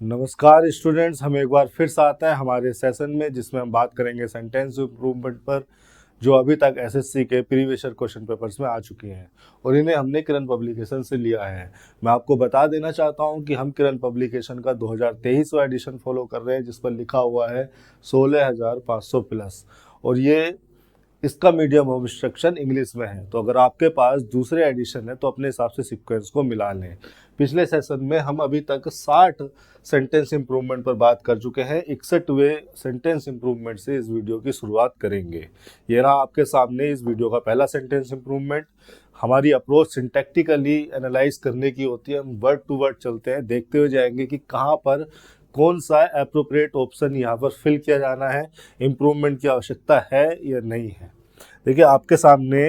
नमस्कार स्टूडेंट्स, हम एक बार फिर से आते हैं हमारे सेशन में जिसमें हम बात करेंगे सेंटेंस इम्प्रूवमेंट पर, जो अभी तक एसएससी के प्रीवियस ईयर क्वेश्चन पेपर्स में आ चुकी हैं और इन्हें हमने किरण पब्लिकेशन से लिया है। मैं आपको बता देना चाहता हूं कि हम किरण पब्लिकेशन का 2023वां एडिशन फॉलो कर रहे हैं, जिस पर लिखा हुआ है 16,500 प्लस, और ये इसका मीडियम ऑफ इंस्ट्रक्शन इंग्लिश में है। तो अगर आपके पास दूसरे एडिशन है तो अपने हिसाब से सीक्वेंस को मिला लें। पिछले सेशन में हम अभी तक 60 सेंटेंस इम्प्रूवमेंट पर बात कर चुके हैं। 61वें सेंटेंस इम्प्रूवमेंट से इस वीडियो की शुरुआत करेंगे। ये रहा आपके सामने इस वीडियो का पहला सेंटेंस इम्प्रूवमेंट। हमारी अप्रोच सिंटैक्टिकली एनालाइज करने की होती है। हम वर्ड टू वर्ड चलते हैं, देखते हुए जाएंगे कि कहाँ पर कौन सा एप्रोप्रिएट ऑप्शन यहाँ पर फिल किया जाना है, इम्प्रूवमेंट की आवश्यकता है या नहीं है। देखिए आपके सामने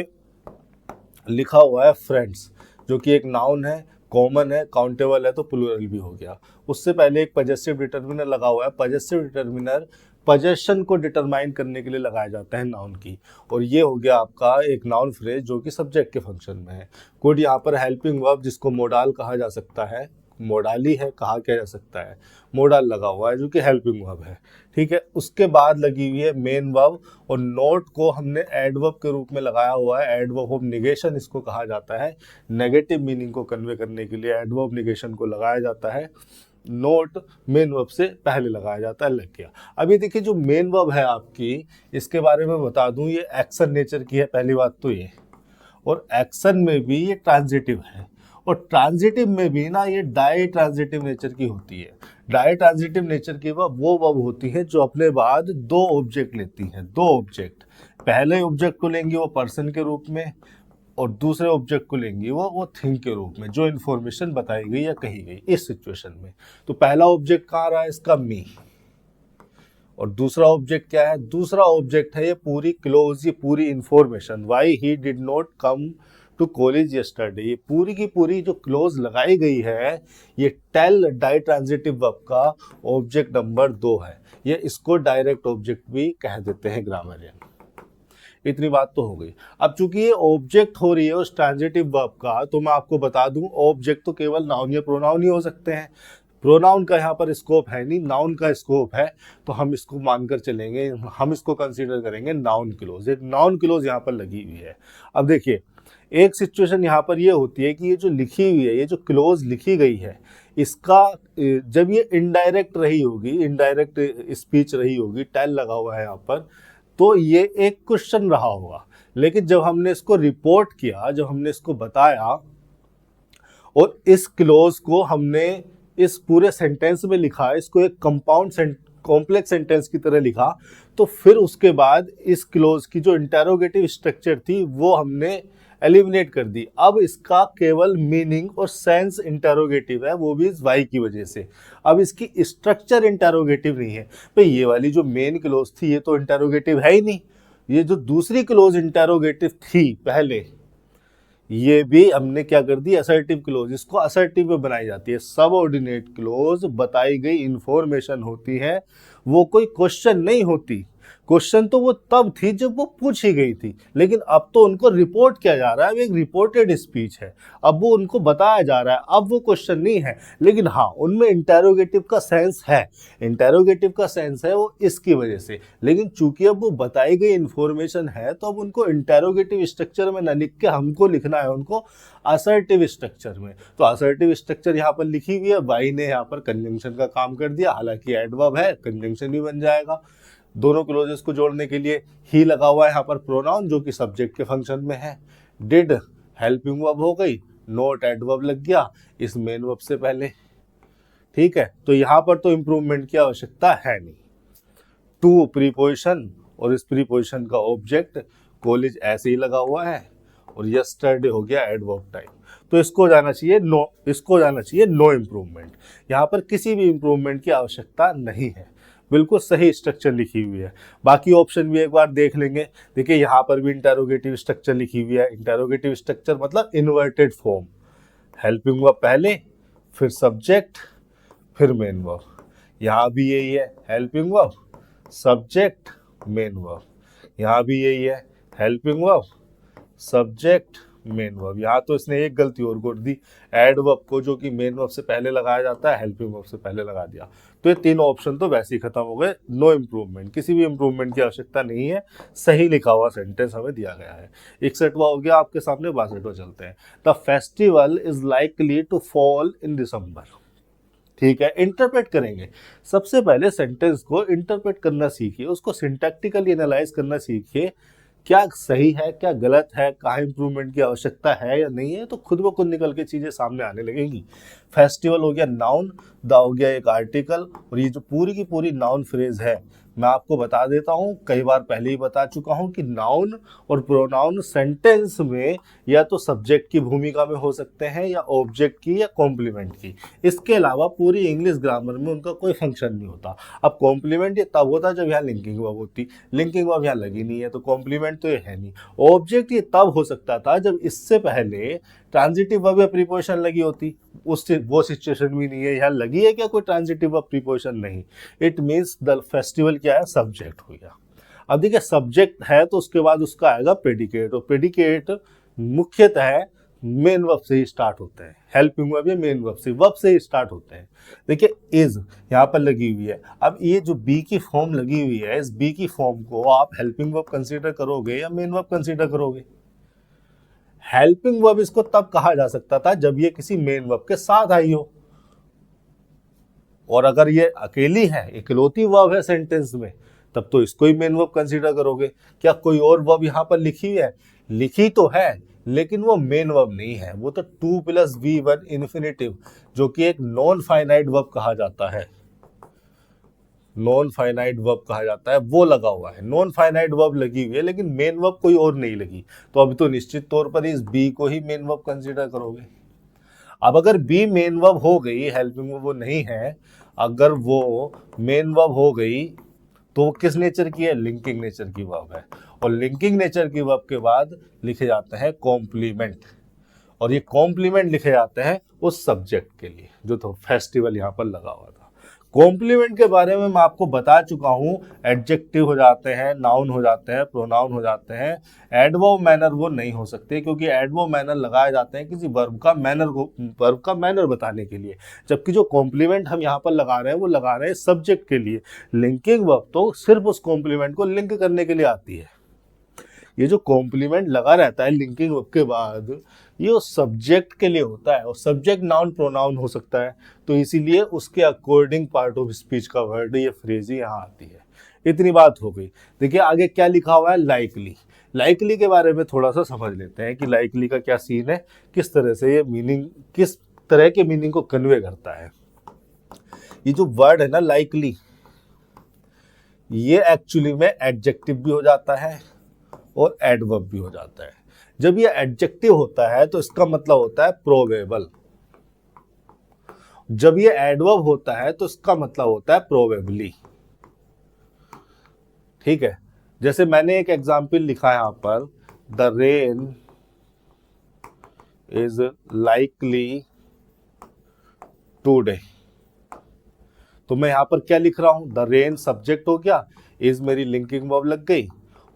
लिखा हुआ है फ्रेंड्स, जो कि एक नाउन है, कॉमन है, काउंटेबल है, तो प्लूरल भी हो गया। उससे पहले एक पजेसिव डिटर्मिनर लगा हुआ है। पजेसिव डिटर्मिनर पजेशन को डिटरमाइन करने के लिए लगाया जाता है नाउन की, और ये हो गया आपका एक नाउन फ्रेज जो कि सब्जेक्ट के फंक्शन में है। कुड यहाँ पर हेल्पिंग वर्ब, जिसको मोडाल कहा जा सकता है, मोडाली है कहा क्या जा सकता है, मोडाल लगा हुआ है जो कि हेल्पिंग वर्ब है। ठीक है, उसके बाद लगी हुई है मेन वर्ब, और नोट को हमने एडवर्ब के रूप में लगाया हुआ है। एडवर्ब ऑफ निगेशन इसको कहा जाता है। नेगेटिव मीनिंग को कन्वे करने के लिए एडवर्ब निगेशन को लगाया जाता है। नोट मेन वर्ब से पहले लगाया जाता है, लग गया। अभी देखिए जो मेन वर्ब है आपकी, इसके बारे में बता दूं, ये एक्शन नेचर की है, पहली बात तो ये, और एक्शन में भी ये ट्रांजिटिव है, और ट्रांजिटिव में भी ना ये डाई ट्रांजिटिव नेचर की होती है। डाई ट्रांजिटिव नेचर की वो वर्ब होती है जो अपने बाद दो ऑब्जेक्ट लेती हैं। दो ऑब्जेक्ट, पहले ऑब्जेक्ट को लेंगी वो पर्सन के रूप में, और दूसरे ऑब्जेक्ट को लेंगी वो थिंग के रूप में, जो इन्फॉर्मेशन बताई गई या कही गई इस सिचुएशन में। तो पहला ऑब्जेक्ट कहाँ रहा है इसका, मी, और दूसरा ऑब्जेक्ट क्या है, दूसरा ऑब्जेक्ट है ये पूरी क्लोज, ये पूरी information, why he did not come to college yesterday. ये पूरी की पूरी जो क्लोज लगाई गई है, ये टेल डाई ट्रांजिटिव वर्ब का ऑब्जेक्ट नंबर 2 है। ये इसको डायरेक्ट ऑब्जेक्ट भी कह देते हैं ग्रामरियन। इतनी बात तो हो गई। अब चूंकि ये ऑब्जेक्ट हो रही है उस ट्रांजिटिव वर्ब का, तो मैं आपको बता दूं ऑब्जेक्ट तो केवल नाउन या प्रोनाउन ही हो सकते हैं। प्रोनाउन का यहाँ पर स्कोप है नहीं, नाउन का स्कोप है, तो हम इसको मानकर चलेंगे, हम इसको कंसीडर करेंगे नाउन क्लोज। एक नाउन क्लोज यहाँ पर लगी हुई है। अब देखिए एक सिचुएशन यहाँ पर ये होती है कि ये जो लिखी हुई है, ये जो क्लोज लिखी गई है, इसका जब ये इनडायरेक्ट रही होगी, इनडायरेक्ट स्पीच रही होगी, टेल लगा हुआ है यहाँ पर, तो ये एक क्वेश्चन रहा होगा। लेकिन जब हमने इसको रिपोर्ट किया, जब हमने इसको बताया और इस क्लोज को हमने इस पूरे सेंटेंस में लिखा, इसको एक कंपाउंड कॉम्प्लेक्स सेंटेंस की तरह लिखा, तो फिर उसके बाद इस क्लोज की जो इंटेरोगेटिव स्ट्रक्चर थी वो हमने एलिमिनेट कर दी। अब इसका केवल मीनिंग और सेंस इंटेरोगेटिव है, वो भी इस वाई की वजह से। अब इसकी स्ट्रक्चर इंटेरोगेटिव नहीं है। भाई ये वाली जो मेन क्लोज थी ये तो इंटेरोगेटिव है ही नहीं। ये जो दूसरी क्लोज इंटेरोगेटिव थी पहले, ये भी हमने क्या कर दी, असर्टिव क्लोज। इसको असर्टिव में बनाई जाती है। सबऑर्डिनेट क्लोज बताई गई इंफॉर्मेशन होती है, वो कोई क्वेश्चन नहीं होती। क्वेश्चन तो वो तब थी जब वो पूछी गई थी, लेकिन अब तो उनको रिपोर्ट किया जा रहा है, एक रिपोर्टेड स्पीच है, अब वो उनको बताया जा रहा है, अब वो क्वेश्चन नहीं है। लेकिन हाँ, उनमें इंटेरोगेटिव का सेंस है, इंटेरोगेटिव का सेंस है वो इसकी वजह से। लेकिन चूंकि अब वो बताई गई इंफॉर्मेशन है, तो अब उनको इंटेरोगेटिव स्ट्रक्चर में न लिख के हमको लिखना है उनको असर्टिव स्ट्रक्चर में। तो असर्टिव स्ट्रक्चर यहाँ पर लिखी हुई है, वाई ने यहाँ पर कंजंक्शन का काम कर दिया, हालांकि एडवर्ब है, कंजंक्शन भी बन जाएगा। दोनों क्लोजेस को जोड़ने के लिए ही लगा हुआ है यहाँ पर प्रोनाउन, जो कि सब्जेक्ट के फंक्शन में है। डिड हेल्पिंग वर्ब हो गई, नोट एडवर्ब लग गया इस मेन वर्ब से पहले। ठीक है, तो यहाँ पर तो इंप्रूवमेंट की आवश्यकता है नहीं। टू प्रीपोजिशन, और इस प्रीपोजिशन का ऑब्जेक्ट कॉलेज ऐसे ही लगा हुआ है, और यस्टरडे हो गया एडवर्ब टाइम। तो इसको जाना चाहिए नो, इसको जाना चाहिए नो इम्प्रूवमेंट। यहाँ पर किसी भी इम्प्रूवमेंट की आवश्यकता नहीं है, बिल्कुल सही स्ट्रक्चर लिखी हुई है। बाकी ऑप्शन भी एक बार देख लेंगे। देखिए यहाँ पर भी इंटेरोगेटिव स्ट्रक्चर लिखी हुई है। इंटेरोगेटिव स्ट्रक्चर मतलब इन्वर्टेड फॉर्म, हेल्पिंग वर्ब पहले, फिर सब्जेक्ट, फिर मेन वर्ब। यहाँ भी यही है, helping verb, subject, main verb. यहाँ भी यही है, helping verb, subject, main verb. यहाँ तो इसने एक गलती और कर दी, एडवर्ब को जो कि मेन वर्ब से पहले लगाया जाता है हेल्पिंग वर्ब से पहले लगा दिया। तो ये तीनों ऑप्शन तो वैसे ही खत्म हो गए, नो इम्प्रूवमेंट, किसी भी इम्प्रूवमेंट की आवश्यकता नहीं है, सही लिखा हुआ सेंटेंस हमें दिया गया है। 61वां हो गया आपके सामने, 62वां चलते हैं। The festival is likely to fall in December. ठीक है, इंटरप्रेट करेंगे। सबसे पहले सेंटेंस को इंटरप्रेट करना सीखिए, उसको सिंटैक्टिकली एनालाइज करना सीखिए, क्या सही है क्या गलत है, कहाँ इंप्रूवमेंट की आवश्यकता है या नहीं है, तो खुद ब खुद निकल के चीजें सामने आने लगेंगी। फेस्टिवल हो गया नाउन, द हो गया एक आर्टिकल, और ये जो पूरी की पूरी नाउन फ्रेज है, मैं आपको बता देता हूँ, कई बार पहले ही बता चुका हूँ कि नाउन और प्रोनाउन सेंटेंस में या तो सब्जेक्ट की भूमिका में हो सकते हैं या ऑब्जेक्ट की या कॉम्प्लीमेंट की। इसके अलावा पूरी इंग्लिश ग्रामर में उनका कोई फंक्शन नहीं होता। अब कॉम्प्लीमेंट ये तब होता जब यहाँ लिंकिंग वर्ब होती, लिंकिंग वर्ब यहाँ लगी नहीं है तो कॉम्प्लीमेंट तो ये है नहीं। ऑब्जेक्ट ये तब हो सकता था जब इससे पहले ट्रांजिटिव वर्ब या प्रीपोजिशन लगी होती, वो सिचुएशन भी नहीं है। यहाँ लगी है क्या कोई ट्रांजिटिव वर्ब प्रीपोजिशन? नहीं। इट मीन्स द फेस्टिवल क्या है, सब्जेक्ट हो गया। अब देखिए सब्जेक्ट है तो उसके बाद उसका आएगा प्रेडिकेट, और प्रेडिकेट मुख्यतः मेन वर्ब से ही स्टार्ट होते हैं, हेल्पिंग वर्ब या मेन वर्ब से ही स्टार्ट होते हैं। देखिए इज यहाँ पर लगी हुई है, अब ये जो बी की फॉर्म लगी हुई है, इस बी की फॉर्म को आप हेल्पिंग वर्ब कंसीडर करोगे या मेन वर्ब कंसीडर करोगे? हेल्पिंग वर्ब इसको तब कहा जा सकता था जब ये किसी मेन वर्ब के साथ आई हो, और अगर ये अकेली है, इकलौती वर्ब है सेंटेंस में, तब तो इसको ही मेन वर्ब कंसीडर करोगे। क्या कोई और वर्ब यहाँ पर लिखी हुई है? लिखी तो है, लेकिन वो मेन वर्ब नहीं है, वो तो 2 + V1 इन्फिनेटिव, जो कि एक नॉन फाइनाइट वर्ब कहा जाता है, नॉन फाइनाइट वर्ब कहा जाता है, वो लगा हुआ है। नॉन फाइनाइट वर्ब लगी हुई है लेकिन मेन वर्ब कोई और नहीं लगी, तो अभी तो निश्चित तौर पर इस बी को ही मेन वर्ब कंसीडर करोगे। अब अगर बी मेन वर्ब हो गई, हेल्पिंग वर्ब वो नहीं है, अगर वो मेन वर्ब हो गई तो वो किस नेचर की है? लिंकिंग नेचर की वर्ब है, और लिंकिंग नेचर की वर्ब के बाद लिखे जाते हैं कॉम्प्लीमेंट, और ये कॉम्प्लीमेंट लिखे जाते हैं उस सब्जेक्ट के लिए जो तो फेस्टिवल यहाँ पर लगा हुआ था। कॉम्प्लीमेंट के बारे में मैं आपको बता चुका हूँ, एडजेक्टिव हो जाते हैं, नाउन हो जाते हैं, प्रोनाउन हो जाते हैं, एडवर्ब मैनर वो नहीं हो सकते, क्योंकि एडवर्ब मैनर लगाए जाते हैं किसी वर्ब का मैनर बताने के लिए, जबकि जो कॉम्प्लीमेंट हम यहाँ पर लगा रहे हैं वो लगा रहे हैं सब्जेक्ट के लिए। लिंकिंग वर्ब तो सिर्फ उस कॉम्प्लीमेंट को लिंक करने के लिए आती है। ये जो कॉम्प्लीमेंट लगा रहता है लिंकिंग वर्ब के बाद, ये उस सब्जेक्ट के लिए होता है, और सब्जेक्ट नाउन प्रोनाउन हो सकता है, तो इसीलिए उसके अकॉर्डिंग पार्ट ऑफ स्पीच का वर्ड ये फ्रेज ही यहाँ आती है। इतनी बात हो गई। देखिए आगे क्या लिखा हुआ है, लाइकली। लाइकली के बारे में थोड़ा सा समझ लेते हैं कि लाइकली का क्या सीन है, किस तरह से ये मीनिंग, किस तरह के मीनिंग को कन्वे करता है। ये जो वर्ड है ना लाइकली, ये एक्चुअली में एडजेक्टिव भी हो जाता है और एडवर्ब भी हो जाता है। जब ये एडजेक्टिव होता है तो इसका मतलब होता है प्रोबेबल, जब ये एडवर्ब होता है तो इसका मतलब होता है प्रोबेबली। ठीक है, जैसे मैंने एक एग्जाम्पल लिखा है यहां पर, the rain is likely today, तो मैं यहां पर क्या लिख रहा हूं, द रेन सब्जेक्ट हो गया, इज मेरी लिंकिंग वर्ब लग गई,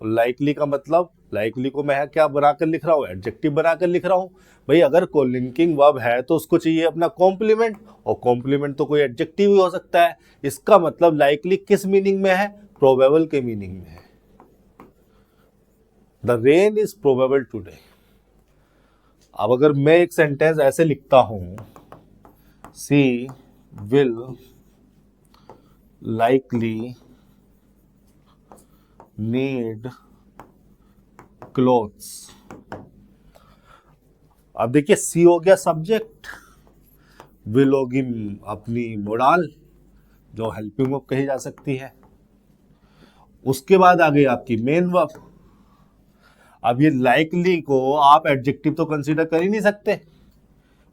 और लाइकली का मतलब, लाइकली को मैं क्या बनाकर लिख रहा हूँ, एडजेक्टिव बनाकर लिख रहा हूँ। भाई अगर कोई लिंकिंग वर्ब है तो उसको चाहिए अपना कॉम्प्लीमेंट, और कॉम्प्लीमेंट तो कोई एडजेक्टिव ही हो सकता है। इसका मतलब लाइकली किस मीनिंग में है, प्रोबेबल के मीनिंग में है। The rain is probable today. अब अगर मैं एक सेंटेंस ऐसे लिखता हूं, सी विल लाइकली नीड क्लोथ्स। अब देखिए सी हो गया सब्जेक्ट, विल होगी अपनी मोडाल जो हेल्पिंग वर्ब कही जा सकती है, उसके बाद आ गई आपकी मेन वर्ब। अब ये लाइकली को आप एडजेक्टिव तो कंसीडर कर ही नहीं सकते,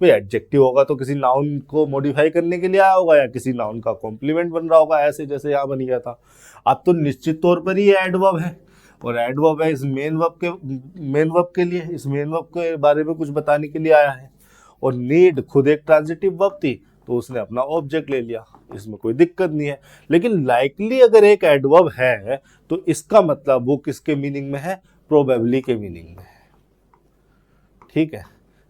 भाई एडजेक्टिव होगा तो किसी नाउन को मॉडिफाई करने के लिए आया होगा या किसी नाउन का कॉम्प्लीमेंट बन रहा होगा, ऐसे जैसे यहाँ बन गया था। अब तो निश्चित तौर पर ही एडवर्ब है, और एडवर्ब है इस मेन वर्ब के लिए, इस मेन वर्ब के बारे में कुछ बताने के लिए आया है। और नीड खुद एक ट्रांजिटिव वर्ब थी तो उसने अपना ऑब्जेक्ट ले लिया, इसमें कोई दिक्कत नहीं है। लेकिन लाइकली अगर एक एडवर्ब है तो इसका मतलब वो किसके मीनिंग में है, प्रोबेबली के मीनिंग में है। ठीक है,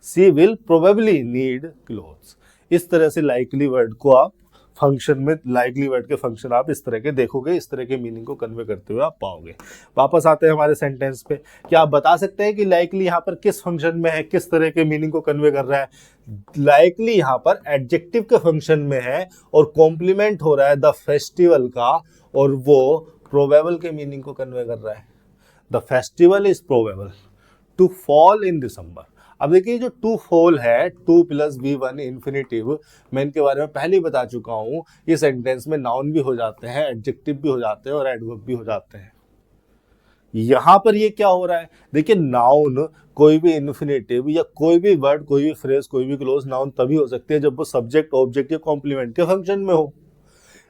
सी विल प्रोबेबली नीड क्लोथ्स। इस तरह से लाइकली वर्ड को आप फंक्शन में, लाइकली वर्ड के फंक्शन आप इस तरह के देखोगे, इस तरह के मीनिंग को कन्वे करते हुए आप पाओगे। वापस आते हैं हमारे सेंटेंस पे। क्या आप बता सकते हैं कि लाइकली यहाँ पर किस फंक्शन में है, किस तरह के मीनिंग को कन्वे कर रहा है? लाइकली यहाँ पर एडजेक्टिव के फंक्शन में है और कॉम्प्लीमेंट हो रहा है द फेस्टिवल का, और वो प्रोबेबल के मीनिंग को कन्वे कर रहा है। The festival is probable to fall in December. अब देखिए जो टू फॉल है, टू प्लस V1 इन्फिनेटिव, मैं इनके बारे में पहले ही बता चुका हूं। ये सेंटेंस में नाउन भी हो जाते हैं, एडजेक्टिव भी हो जाते हैं और एडवर्ब भी हो जाते हैं। यहां पर ये क्या हो रहा है, देखिए नाउन कोई भी इन्फिनेटिव या कोई भी वर्ड, कोई भी फ्रेज, कोई भी क्लोज नाउन तभी हो सकती है जब वो सब्जेक्ट, ऑब्जेक्ट या कॉम्प्लीमेंट के फंक्शन में हो।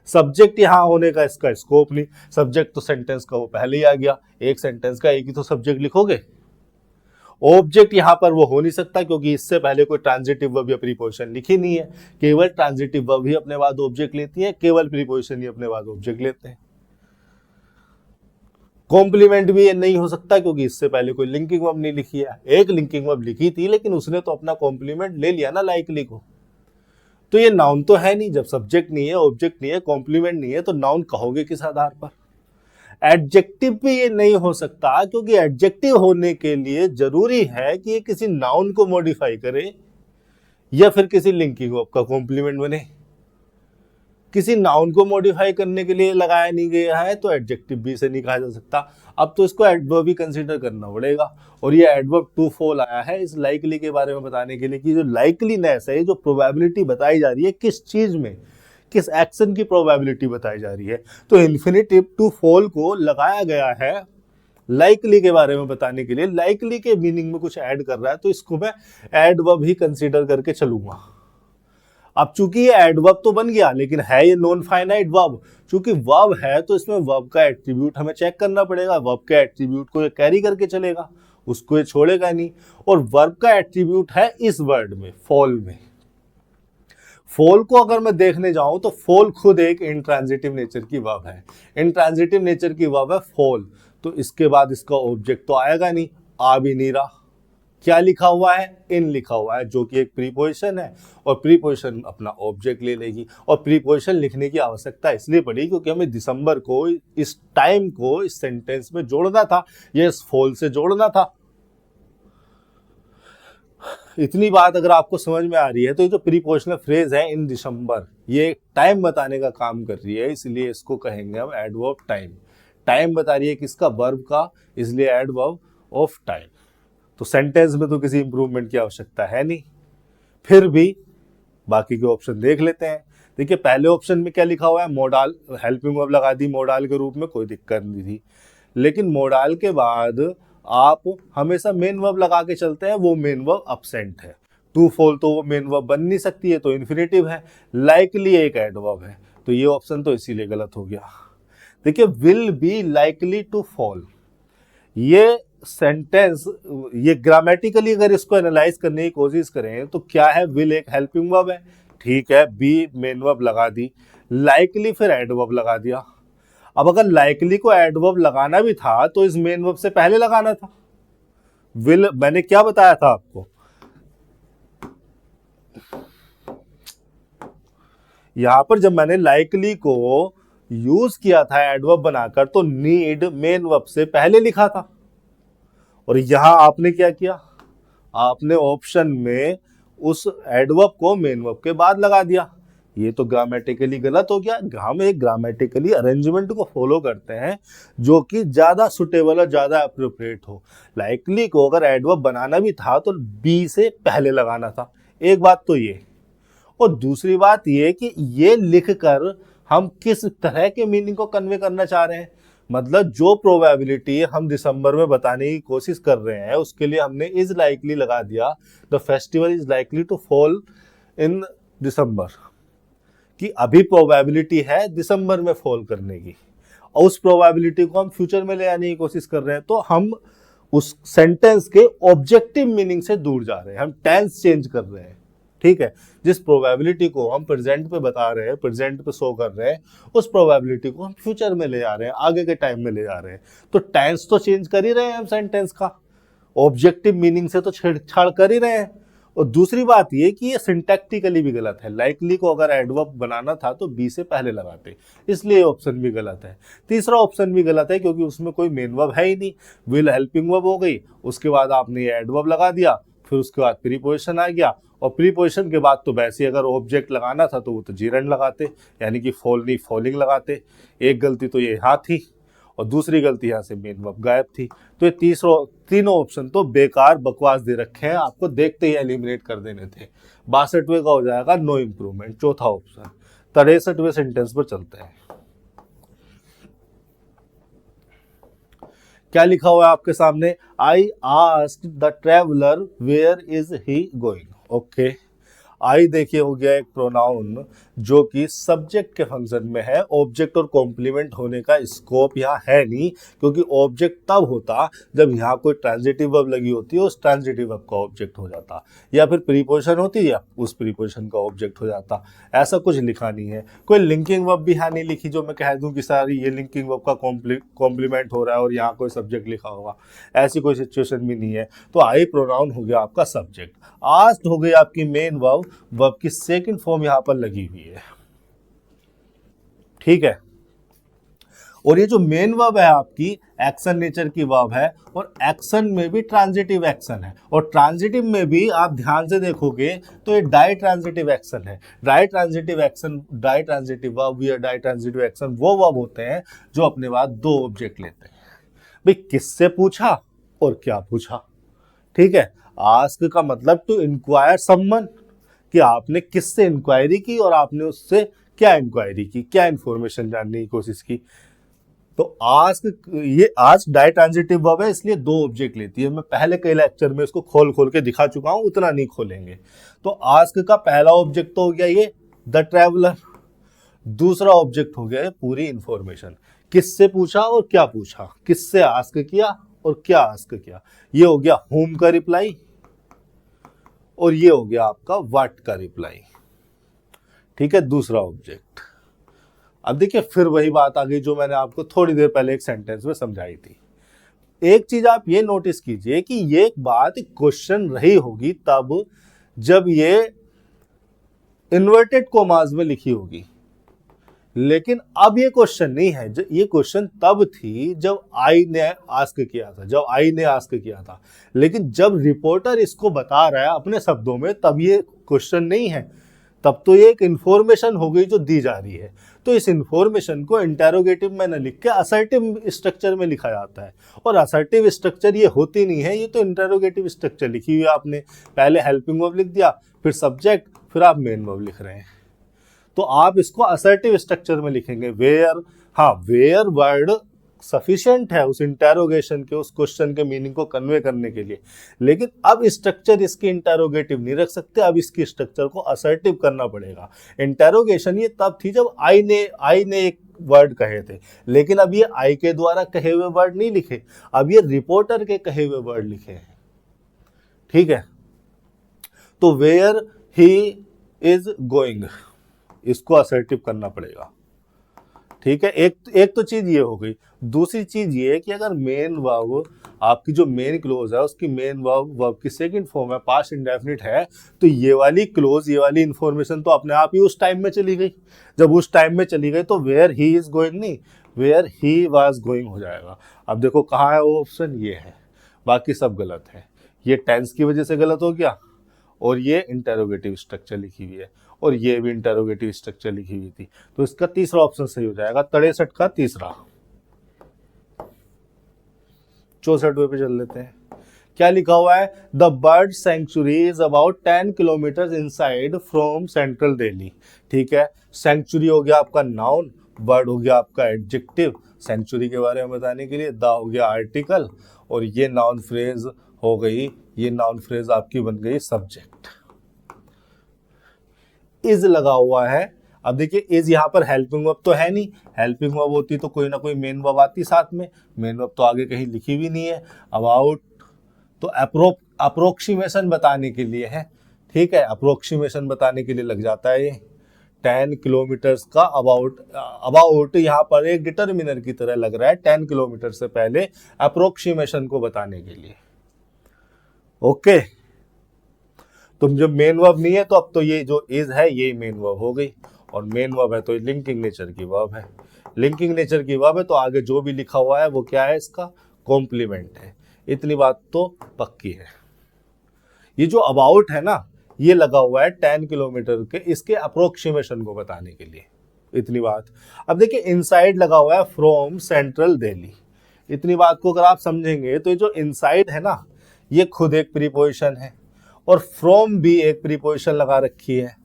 सब्जेक्ट यहां होने का इसका स्कोप नहीं, सब्जेक्ट तो सेंटेंस का वो पहले ही आ गया, एक सेंटेंस का एक ही तो सब्जेक्ट लिखोगे। ऑब्जेक्ट यहां पर वो हो नहीं सकता क्योंकि इससे पहले कोई ट्रांजिटिव वर्ब या प्रीपोजिशन लिखी नहीं है। केवल ट्रांजिटिव वर्ब ही अपने बाद ऑब्जेक्ट लेती है, केवल प्रीपोजिशन ही अपने बाद ऑब्जेक्ट लेते हैं। कॉम्प्लीमेंट भी ये नहीं हो सकता क्योंकि इससे पहले कोई लिंकिंग वर्ब नहीं लिखी है। एक लिंकिंग वर्ब लिखी थी लेकिन उसने तो अपना कॉम्प्लीमेंट ले लिया ना लाइकली को। तो ये नाउन तो है नहीं, जब सब्जेक्ट नहीं है, ऑब्जेक्ट नहीं है, कॉम्प्लीमेंट नहीं है, तो नाउन कहोगे किस आधार पर? एडजेक्टिव भी ये नहीं हो सकता क्योंकि एडजेक्टिव होने के लिए जरूरी है कि ये किसी नाउन को मॉडिफाई करे या फिर किसी लिंकिंग वर्ब का कॉम्प्लीमेंट बने। किसी नाउन को मॉडिफाई करने के लिए लगाया नहीं गया है तो एडजेक्टिव भी इसे नहीं कहा जा सकता। अब तो इसको एडवर्ब भी कंसीडर करना पड़ेगा, और ये एडवर्ब टू फॉल आया है इस लाइकली के बारे में बताने के लिए कि जो लाइकलीनेस है, जो प्रोबेबिलिटी बताई जा रही है किस चीज में, किस एक्शन की प्रोबेबिलिटी बताई जा रही है। तो इन्फिनेटिव टू फॉल को लगाया गया है लाइकली के बारे में बताने के लिए। लाइकली के मीनिंग में कुछ ऐड कर रहा है तो इसको मैं एडवर्ब ही कंसीडर करके चलूंगा। अब चूंकि ये एडवर्ब तो बन गया लेकिन है ये नॉन फाइनाइट वर्ब। चूंकि वर्ब है तो इसमें वर्ब का एट्रीब्यूट हमें चेक करना पड़ेगा। वर्ब के एट्रीब्यूट को ये कैरी करके चलेगा, उसको ये छोड़ेगा नहीं। और वर्ब का एट्रीब्यूट है इस वर्ड में, फॉल में। फॉल को अगर मैं देखने जाऊं तो फॉल खुद एक इंट्रांजिटिव नेचर की वर्ब है। इंट्रांजिटिव नेचर की वर्ब है फॉल, तो इसके बाद इसका ऑब्जेक्ट तो आएगा नहीं, आ भी नहीं रहा। क्या लिखा हुआ है? इन लिखा हुआ है, जो कि एक प्रीपोजिशन है, और प्रीपोजिशन अपना ऑब्जेक्ट ले लेगी। और प्रीपोजिशन लिखने की आवश्यकता इसलिए पड़ी क्योंकि हमें दिसंबर को, इस टाइम को इस सेंटेंस में जोड़ना था, ये इस फॉल से जोड़ना था। इतनी बात अगर आपको समझ में आ रही है तो ये जो प्रीपोजिशनल फ्रेज है इन दिसंबर, ये टाइम बताने का काम कर रही है, इसलिए इसको कहेंगे हम एडवर्ब टाइम। टाइम बता रही है किसका? वर्ब का, इसलिए एडवर्ब ऑफ टाइम। तो सेंटेंस में तो किसी इंप्रूवमेंट की आवश्यकता है नहीं। फिर भी बाकी के ऑप्शन देख लेते हैं। देखिए पहले ऑप्शन में क्या लिखा हुआ है? मोडाल, हेल्पिंग वर्ब लगा दी मोडाल के रूप में, कोई दिक्कत नहीं थी। लेकिन मोडाल के बाद आप हमेशा मेन वर्ब लगा के चलते हैं, वो मेन वर्ब अब्सेंट है। टू फॉल तो वो मेन वर्ब बन नहीं सकती है, तो इन्फिनेटिव है। लाइकली एक एडवर्ब है, तो ये ऑप्शन तो इसीलिए गलत हो गया। देखिए will be likely to fall, ये सेंटेंस, ये ग्रामेटिकली अगर इसको एनालाइज करने की कोशिश करें तो क्या है? विल एक हेल्पिंग वर्ब है, ठीक है, बी मेन वर्ब लगा दी, लाइकली फिर एडवर्ब लगा दिया। अब अगर लाइकली को एडवर्ब लगाना भी था तो इस मेन वर्ब से पहले लगाना था। विल, मैंने क्या बताया था आपको? यहां पर जब मैंने लाइकली को यूज किया था एडवर्ब बनाकर तो नीड मेन वर्ब से पहले लिखा था, और यहां आपने क्या किया? आपने ऑप्शन में उस एडवर्ब को मेन वर्ब के बाद लगा दिया। ये तो ग्रामेटिकली गलत हो गया। हम एक ग्रामेटिकली अरेंजमेंट को फॉलो करते हैं जो कि ज्यादा सुटेबल और ज्यादा अप्रोप्रिएट हो। लाइकली को अगर एडवर्ब बनाना भी था तो बी से पहले लगाना था। एक बात तो ये, और दूसरी बात ये कि ये लिखकर हम किस तरह के मीनिंग को कन्वे करना चाह रहे हैं। मतलब जो प्रोबेबिलिटी हम दिसंबर में बताने की कोशिश कर रहे हैं उसके लिए हमने इज लाइकली लगा दिया, the festival is likely to fall in December, कि अभी प्रोबेबिलिटी है दिसंबर में फॉल करने की, और उस प्रोबेबिलिटी को हम फ्यूचर में ले आने की कोशिश कर रहे हैं। तो हम उस सेंटेंस के ऑब्जेक्टिव मीनिंग से दूर जा रहे हैं, हम टेंस चेंज कर रहे हैं। ठीक है, जिस प्रोबेबिलिटी को हम प्रेजेंट पे बता रहे हैं, प्रेजेंट पे शो कर रहे हैं, उस प्रोबेबिलिटी को हम फ्यूचर में ले जा रहे हैं, आगे के टाइम में ले जा रहे हैं। तो टेंस तो चेंज कर ही रहे हैं हम सेंटेंस का, ऑब्जेक्टिव मीनिंग से तो छेड़छाड़ कर ही रहे हैं। और दूसरी बात ये कि ये सिंटैक्टिकली भी गलत है। लाइकली को अगर एडवर्ब बनाना था तो बी से पहले लगाते, इसलिए ऑप्शन भी गलत है। तीसरा ऑप्शन भी गलत है क्योंकि उसमें कोई मेन वर्ब है ही नहीं। विल हेल्पिंग वर्ब हो गई, उसके बाद आपने ये एडवर्ब लगा दिया, फिर उसके बाद प्रीपोजिशन आ गया, और प्रीपोजिशन के बाद तो वैसे ही अगर ऑब्जेक्ट लगाना था तो वो तो जीरंड लगाते, यानी कि फॉल नहीं फॉलिंग लगाते। एक गलती तो ये यहाँ थी और दूसरी गलती यहाँ से मेन वर्ब गायब थी। तो ये तीनों ऑप्शन तो बेकार बकवास दे रखे हैं, आपको देखते ही एलिमिनेट कर देने थे। 62वें का हो जाएगा नो इम्प्रूवमेंट, चौथा ऑप्शन। 63वें सेंटेंस पर चलते हैं। क्या लिखा हुआ है आपके सामने? I asked the traveller where is he going. Okay, I देखिए हो गया एक प्रोनाउन जो कि सब्जेक्ट के फंक्शन में है। ऑब्जेक्ट और कॉम्प्लीमेंट होने का स्कोप यहाँ है नहीं, क्योंकि ऑब्जेक्ट तब होता जब यहाँ कोई ट्रांजिटिव वर्ब लगी होती है, उस ट्रांजिटिव वर्ब का ऑब्जेक्ट हो जाता, या फिर प्रीपोजिशन होती है उस प्रीपोजिशन का ऑब्जेक्ट हो जाता। ऐसा कुछ लिखा नहीं है। कोई लिंकिंग वर्ब भी यहाँ नहीं लिखी जो मैं कह दूं कि सारी ये लिंकिंग वर्ब का कॉम्प्लीमेंट हो रहा है और यहाँ कोई सब्जेक्ट लिखा होगा, ऐसी कोई सिचुएशन भी नहीं है। तो आई प्रोनाउन हो गया आपका सब्जेक्ट। आस्क्ड हो गई आपकी मेन वर्ब, वर्ब की सेकंड फॉर्म यहां पर लगी हुई है, ठीक है। और ये जो मेन वर्ब है आपकी एक्शन नेचर की वर्ब है, और एक्शन में भी ट्रांजिटिव एक्शन है, और ट्रांजिटिव में भी आप ध्यान से देखोगे तो ये डाई ट्रांजिटिव एक्शन है। Ditransitive action, ditransitive verb या डाई ट्रांजिटिव एक्शन वो वर्ब होते हैं जो अपने बाद दो ऑब्जेक्ट लेते हैं। भाई किससे पूछा और क्या पूछा, ठीक है। आस्क का मतलब टू इंक्वायर समवन, कि आपने किससे इंक्वायरी की और आपने उससे क्या इंक्वायरी की, क्या इंफॉर्मेशन जानने की कोशिश की। तो आस्क, ये आस्क डाई ट्रांजिटिव वर्ब है, इसलिए दो ऑब्जेक्ट लेती है। मैं पहले कई लेक्चर में इसको खोल खोल के दिखा चुका हूं, उतना नहीं खोलेंगे। तो आस्क का पहला ऑब्जेक्ट तो हो गया ये द ट्रैवलर, दूसरा ऑब्जेक्ट हो गया ये पूरी इंफॉर्मेशन, किससे पूछा और क्या पूछा, किससे आस्क किया और क्या आस्क किया। ये हो गया होम का रिप्लाई, और ये हो गया आपका व्हाट का रिप्लाई, ठीक है, दूसरा ऑब्जेक्ट। अब देखिए फिर वही बात आ गई जो मैंने आपको थोड़ी देर पहले एक सेंटेंस में समझाई थी। एक चीज आप ये नोटिस कीजिए कि ये बात क्वेश्चन रही होगी तब जब ये इन्वर्टेड कोमास में लिखी होगी, लेकिन अब ये क्वेश्चन नहीं है। ये क्वेश्चन तब थी जब आई ने आस्क किया था, लेकिन जब रिपोर्टर इसको बता रहा है अपने शब्दों में तब ये क्वेश्चन नहीं है, तब तो ये एक इंफॉर्मेशन हो गई जो दी जा रही है। तो इस इंफॉर्मेशन को इंटेरोगेटिव में न लिख के असर्टिव स्ट्रक्चर में लिखा जाता है, और असर्टिव स्ट्रक्चर ये होती नहीं है, ये तो इंटेरोगेटिव स्ट्रक्चर लिखी हुई है। आपने पहले हेल्पिंग वर्ब लिख दिया, फिर सब्जेक्ट, फिर आप मेन वर्ब लिख रहे हैं, तो आप इसको असर्टिव स्ट्रक्चर में लिखेंगे। वेयर, हाँ वेयर वर्ड सफिशिएंट है उस इंटेरोगेशन के, उस क्वेश्चन के मीनिंग को कन्वे करने के लिए, लेकिन अब स्ट्रक्चर इसकी इंटेरोगेटिव नहीं रख सकते, अब इसकी स्ट्रक्चर को असर्टिव करना पड़ेगा। इंटेरोगेशन ये तब थी जब आई ने एक वर्ड कहे थे, लेकिन अब ये आई के द्वारा कहे हुए वर्ड नहीं लिखे, अब ये रिपोर्टर के कहे हुए वर्ड लिखे हैं, ठीक है। तो वेयर ही इज गोइंग, इसको असर्टिव करना पड़ेगा, ठीक है। एक तो चीज ये हो गई। दूसरी चीज ये है कि अगर मेन वर्ब आपकी जो मेन क्लोज है उसकी मेन वर्ब की सेकंड फॉर्म है, पास्ट इंडेफिनिट है, तो ये वाली क्लोज, ये वाली इंफॉर्मेशन तो अपने आप ही उस टाइम में चली गई। जब उस टाइम में चली गई तो वेयर ही इज गोइंग नहीं, वेयर ही वाज गोइंग हो जाएगा। अब देखो कहाँ है वो ऑप्शन, ये है, बाकी सब गलत है। ये टेंस की वजह से गलत हो गया, और ये इंटेरोगेटिव स्ट्रक्चर लिखी हुई है, और ये भी इंटेरोगेटिव स्ट्रक्चर लिखी हुई थी। तो इसका तीसरा ऑप्शन सही हो जाएगा, 63 का तीसरा। 64वें पे चल लेते हैं। क्या लिखा हुआ है? The bird sanctuary is about 10 kilometre inside from central Delhi, ठीक है। सेंचुरी हो गया आपका नाउन, बर्ड हो गया आपका एडजेक्टिव, सेंचुरी के बारे में बताने के लिए द हो गया आर्टिकल, और ये नाउन फ्रेज हो गई, ये नाउन फ्रेज आपकी बन गई सब्जेक्ट। इज लगा हुआ है। अब देखिए इज यहाँ पर हेल्पिंग वर्ब तो है नहीं, हेल्पिंग वर्ब होती तो कोई ना कोई मेन वर्ब आती साथ में, मेन वर्ब तो आगे कहीं लिखी भी नहीं है। अबाउट तो अप्रोक्सीमेशन बताने के लिए है, ठीक है, अप्रोक्सीमेशन बताने के लिए लग जाता है ये। 10 किलोमीटर का अबाउट यहाँ पर एक डिटर्मिनर की तरह लग रहा है, 10 किलोमीटर से पहले अप्रोक्सीमेशन को बताने के लिए, ओके, तो जब मेन वर्ब नहीं है तो अब तो ये जो इज है ये मेन वर्ब हो गई, और मेन वर्ब है तो लिंकिंग नेचर की वर्ब है। लिंकिंग नेचर की वर्ब है तो आगे जो भी लिखा हुआ है वो क्या है, इसका कॉम्प्लीमेंट है। इतनी बात तो पक्की है। ये जो अबाउट है ना, ये लगा हुआ है 10 किलोमीटर के इसके अप्रोक्सीमेशन को बताने के लिए, इतनी बात। अब देखिए इनसाइड लगा हुआ है फ्रॉम सेंट्रल दिल्ली। इतनी बात को अगर आप समझेंगे तो ये जो इनसाइड है ना, ये खुद एक प्रीपोजिशन है, और फ्रॉम भी एक प्रीपोजिशन लगा रखी है,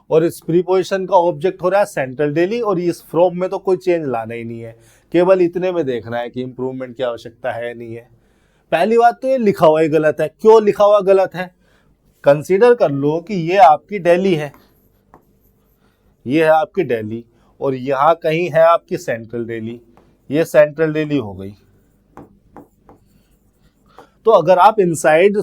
और इस प्रीपोजिशन का ऑब्जेक्ट हो रहा है सेंट्रल दिल्ली, और इस फ्रॉम में तो कोई चेंज लाना ही नहीं है, केवल इतने में देखना है कि इंप्रूवमेंट की आवश्यकता है नहीं है। पहली बात तो ये लिखा हुआ ही गलत है। क्यों लिखा हुआ गलत है? कंसीडर कर लो कि ये आपकी दिल्ली है, ये है आपकी दिल्ली, और यहां कहीं है आपकी सेंट्रल दिल्ली, ये सेंट्रल दिल्ली हो गई। तो अगर आप इनसाइड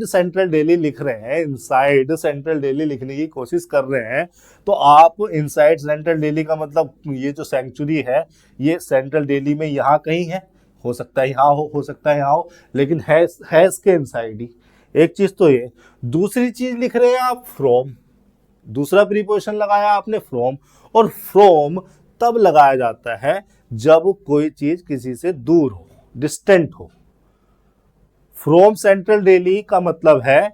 सेंट्रल दिल्ली लिख रहे हैं, इनसाइड सेंट्रल दिल्ली लिखने की कोशिश कर रहे हैं, तो आप इनसाइड सेंट्रल दिल्ली का मतलब ये जो सेंचुरी है ये सेंट्रल दिल्ली में यहाँ कहीं है, हो सकता है यहाँ हो सकता है यहाँ हो, लेकिन है इसके इनसाइड ही। एक चीज तो ये, दूसरी चीज लिख रहे हैं आप फ्रॉम, दूसरा प्रीपोजिशन लगाया आपने फ्रॉम, और फ्रॉम तब लगाया जाता है जब कोई चीज किसी से दूर हो, डिस्टेंट हो। फ्रॉम सेंट्रल दिल्ली का मतलब है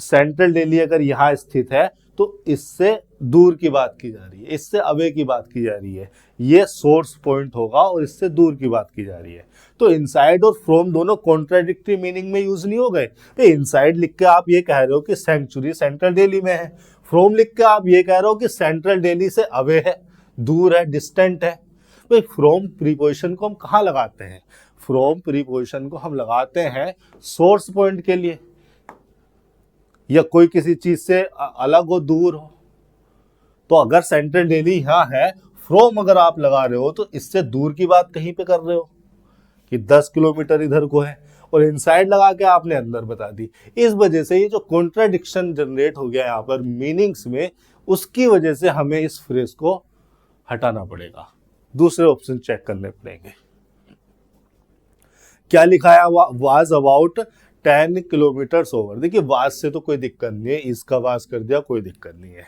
सेंट्रल दिल्ली अगर यहां स्थित है तो इससे दूर की बात की जा रही है, इससे अवे की बात की जा रही है, ये सोर्स पॉइंट होगा और इससे दूर की बात की जा रही है। तो इनसाइड और फ्रॉम दोनों कॉन्ट्राडिक्टरी मीनिंग में यूज नहीं हो गए। तो इनसाइड लिख के आप ये कह रहे हो कि सेंचुरी सेंट्रल दिल्ली में है, फ्रॉम लिख के आप ये कह रहे हो कि सेंट्रल दिल्ली से अवे है, दूर है, डिस्टेंट है। तो फ्रॉम प्रीपोजिशन को हम कहाँ लगाते हैं? फ्रॉम प्रीपोजिशन को हम लगाते हैं सोर्स पॉइंट के लिए, या कोई किसी चीज से अलग हो, दूर हो। तो अगर सेंट्रल दिल्ली यहां है, फ्रॉम अगर आप लगा रहे हो तो इससे दूर की बात कहीं पे कर रहे हो कि 10 किलोमीटर इधर को है, और इनसाइड लगा के आपने अंदर बता दी। इस वजह से ये जो कॉन्ट्राडिक्शन जनरेट हो गया यहाँ पर मीनिंग्स में, उसकी वजह से हमें इस फ्रेज को हटाना पड़ेगा, दूसरे ऑप्शन चेक करने पड़ेंगे। क्या लिखा है? Was about 10 kilometre over. देखिए वाज से तो कोई दिक्कत नहीं है, इसका वाज कर दिया कोई दिक्कत नहीं है।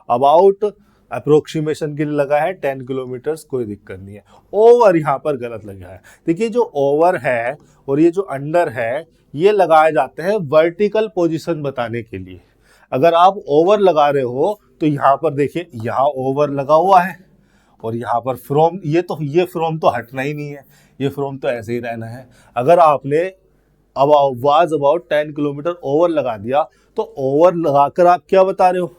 अबाउट अप्रोक्सीमेशन के लिए लगा है 10 किलोमीटर, कोई दिक्कत नहीं है। ओवर यहाँ पर गलत लगा है। देखिए जो ओवर है और ये जो अंडर है, ये लगाए जाते हैं वर्टिकल पोजीशन बताने के लिए। अगर आप ओवर लगा रहे हो तो यहाँ पर देखिए, यहाँ ओवर लगा हुआ है, और यहाँ पर फ्रॉम, ये फ्रॉम तो हटना ही नहीं है, ये फ्रॉम तो ऐसे ही रहना है। अगर आपने वाज अबाउट 10 किलोमीटर ओवर लगा दिया, तो ओवर लगाकर आप क्या बता रहे हो?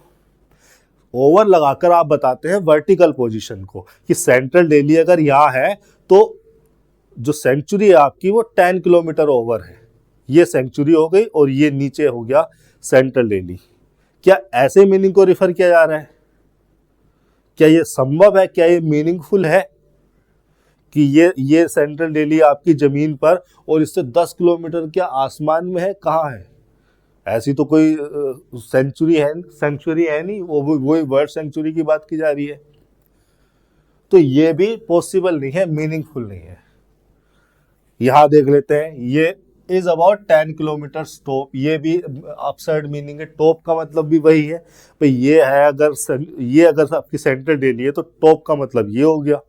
ओवर लगाकर आप बताते हैं वर्टिकल पोजीशन को, कि सेंट्रल दिल्ली अगर यहाँ है तो जो सेंचुरी है आपकी वो 10 किलोमीटर ओवर है, ये सेंचुरी हो गई, और ये नीचे हो गया सेंट्रल दिल्ली। क्या ऐसे मीनिंग को रिफर किया जा रहा है? क्या ये संभव है? क्या ये मीनिंगफुल है कि ये सेंट्रल दिल्ली आपकी जमीन पर और इससे 10 किलोमीटर के आसमान में है? कहाँ है? ऐसी तो कोई सेंचुरी है नहीं, वो वर्ड सेंचुरी की बात की जा रही है। तो ये भी पॉसिबल नहीं है, मीनिंगफुल नहीं है। यहां देख लेते हैं, ये इज अबाउट 10 किलोमीटर टॉप, ये भी अपसर्ड मीनिंग है। टॉप का मतलब भी वही है भाई, ये है अगर आपकी सेंट्रल दिल्ली है तो टॉप का मतलब ये हो गया,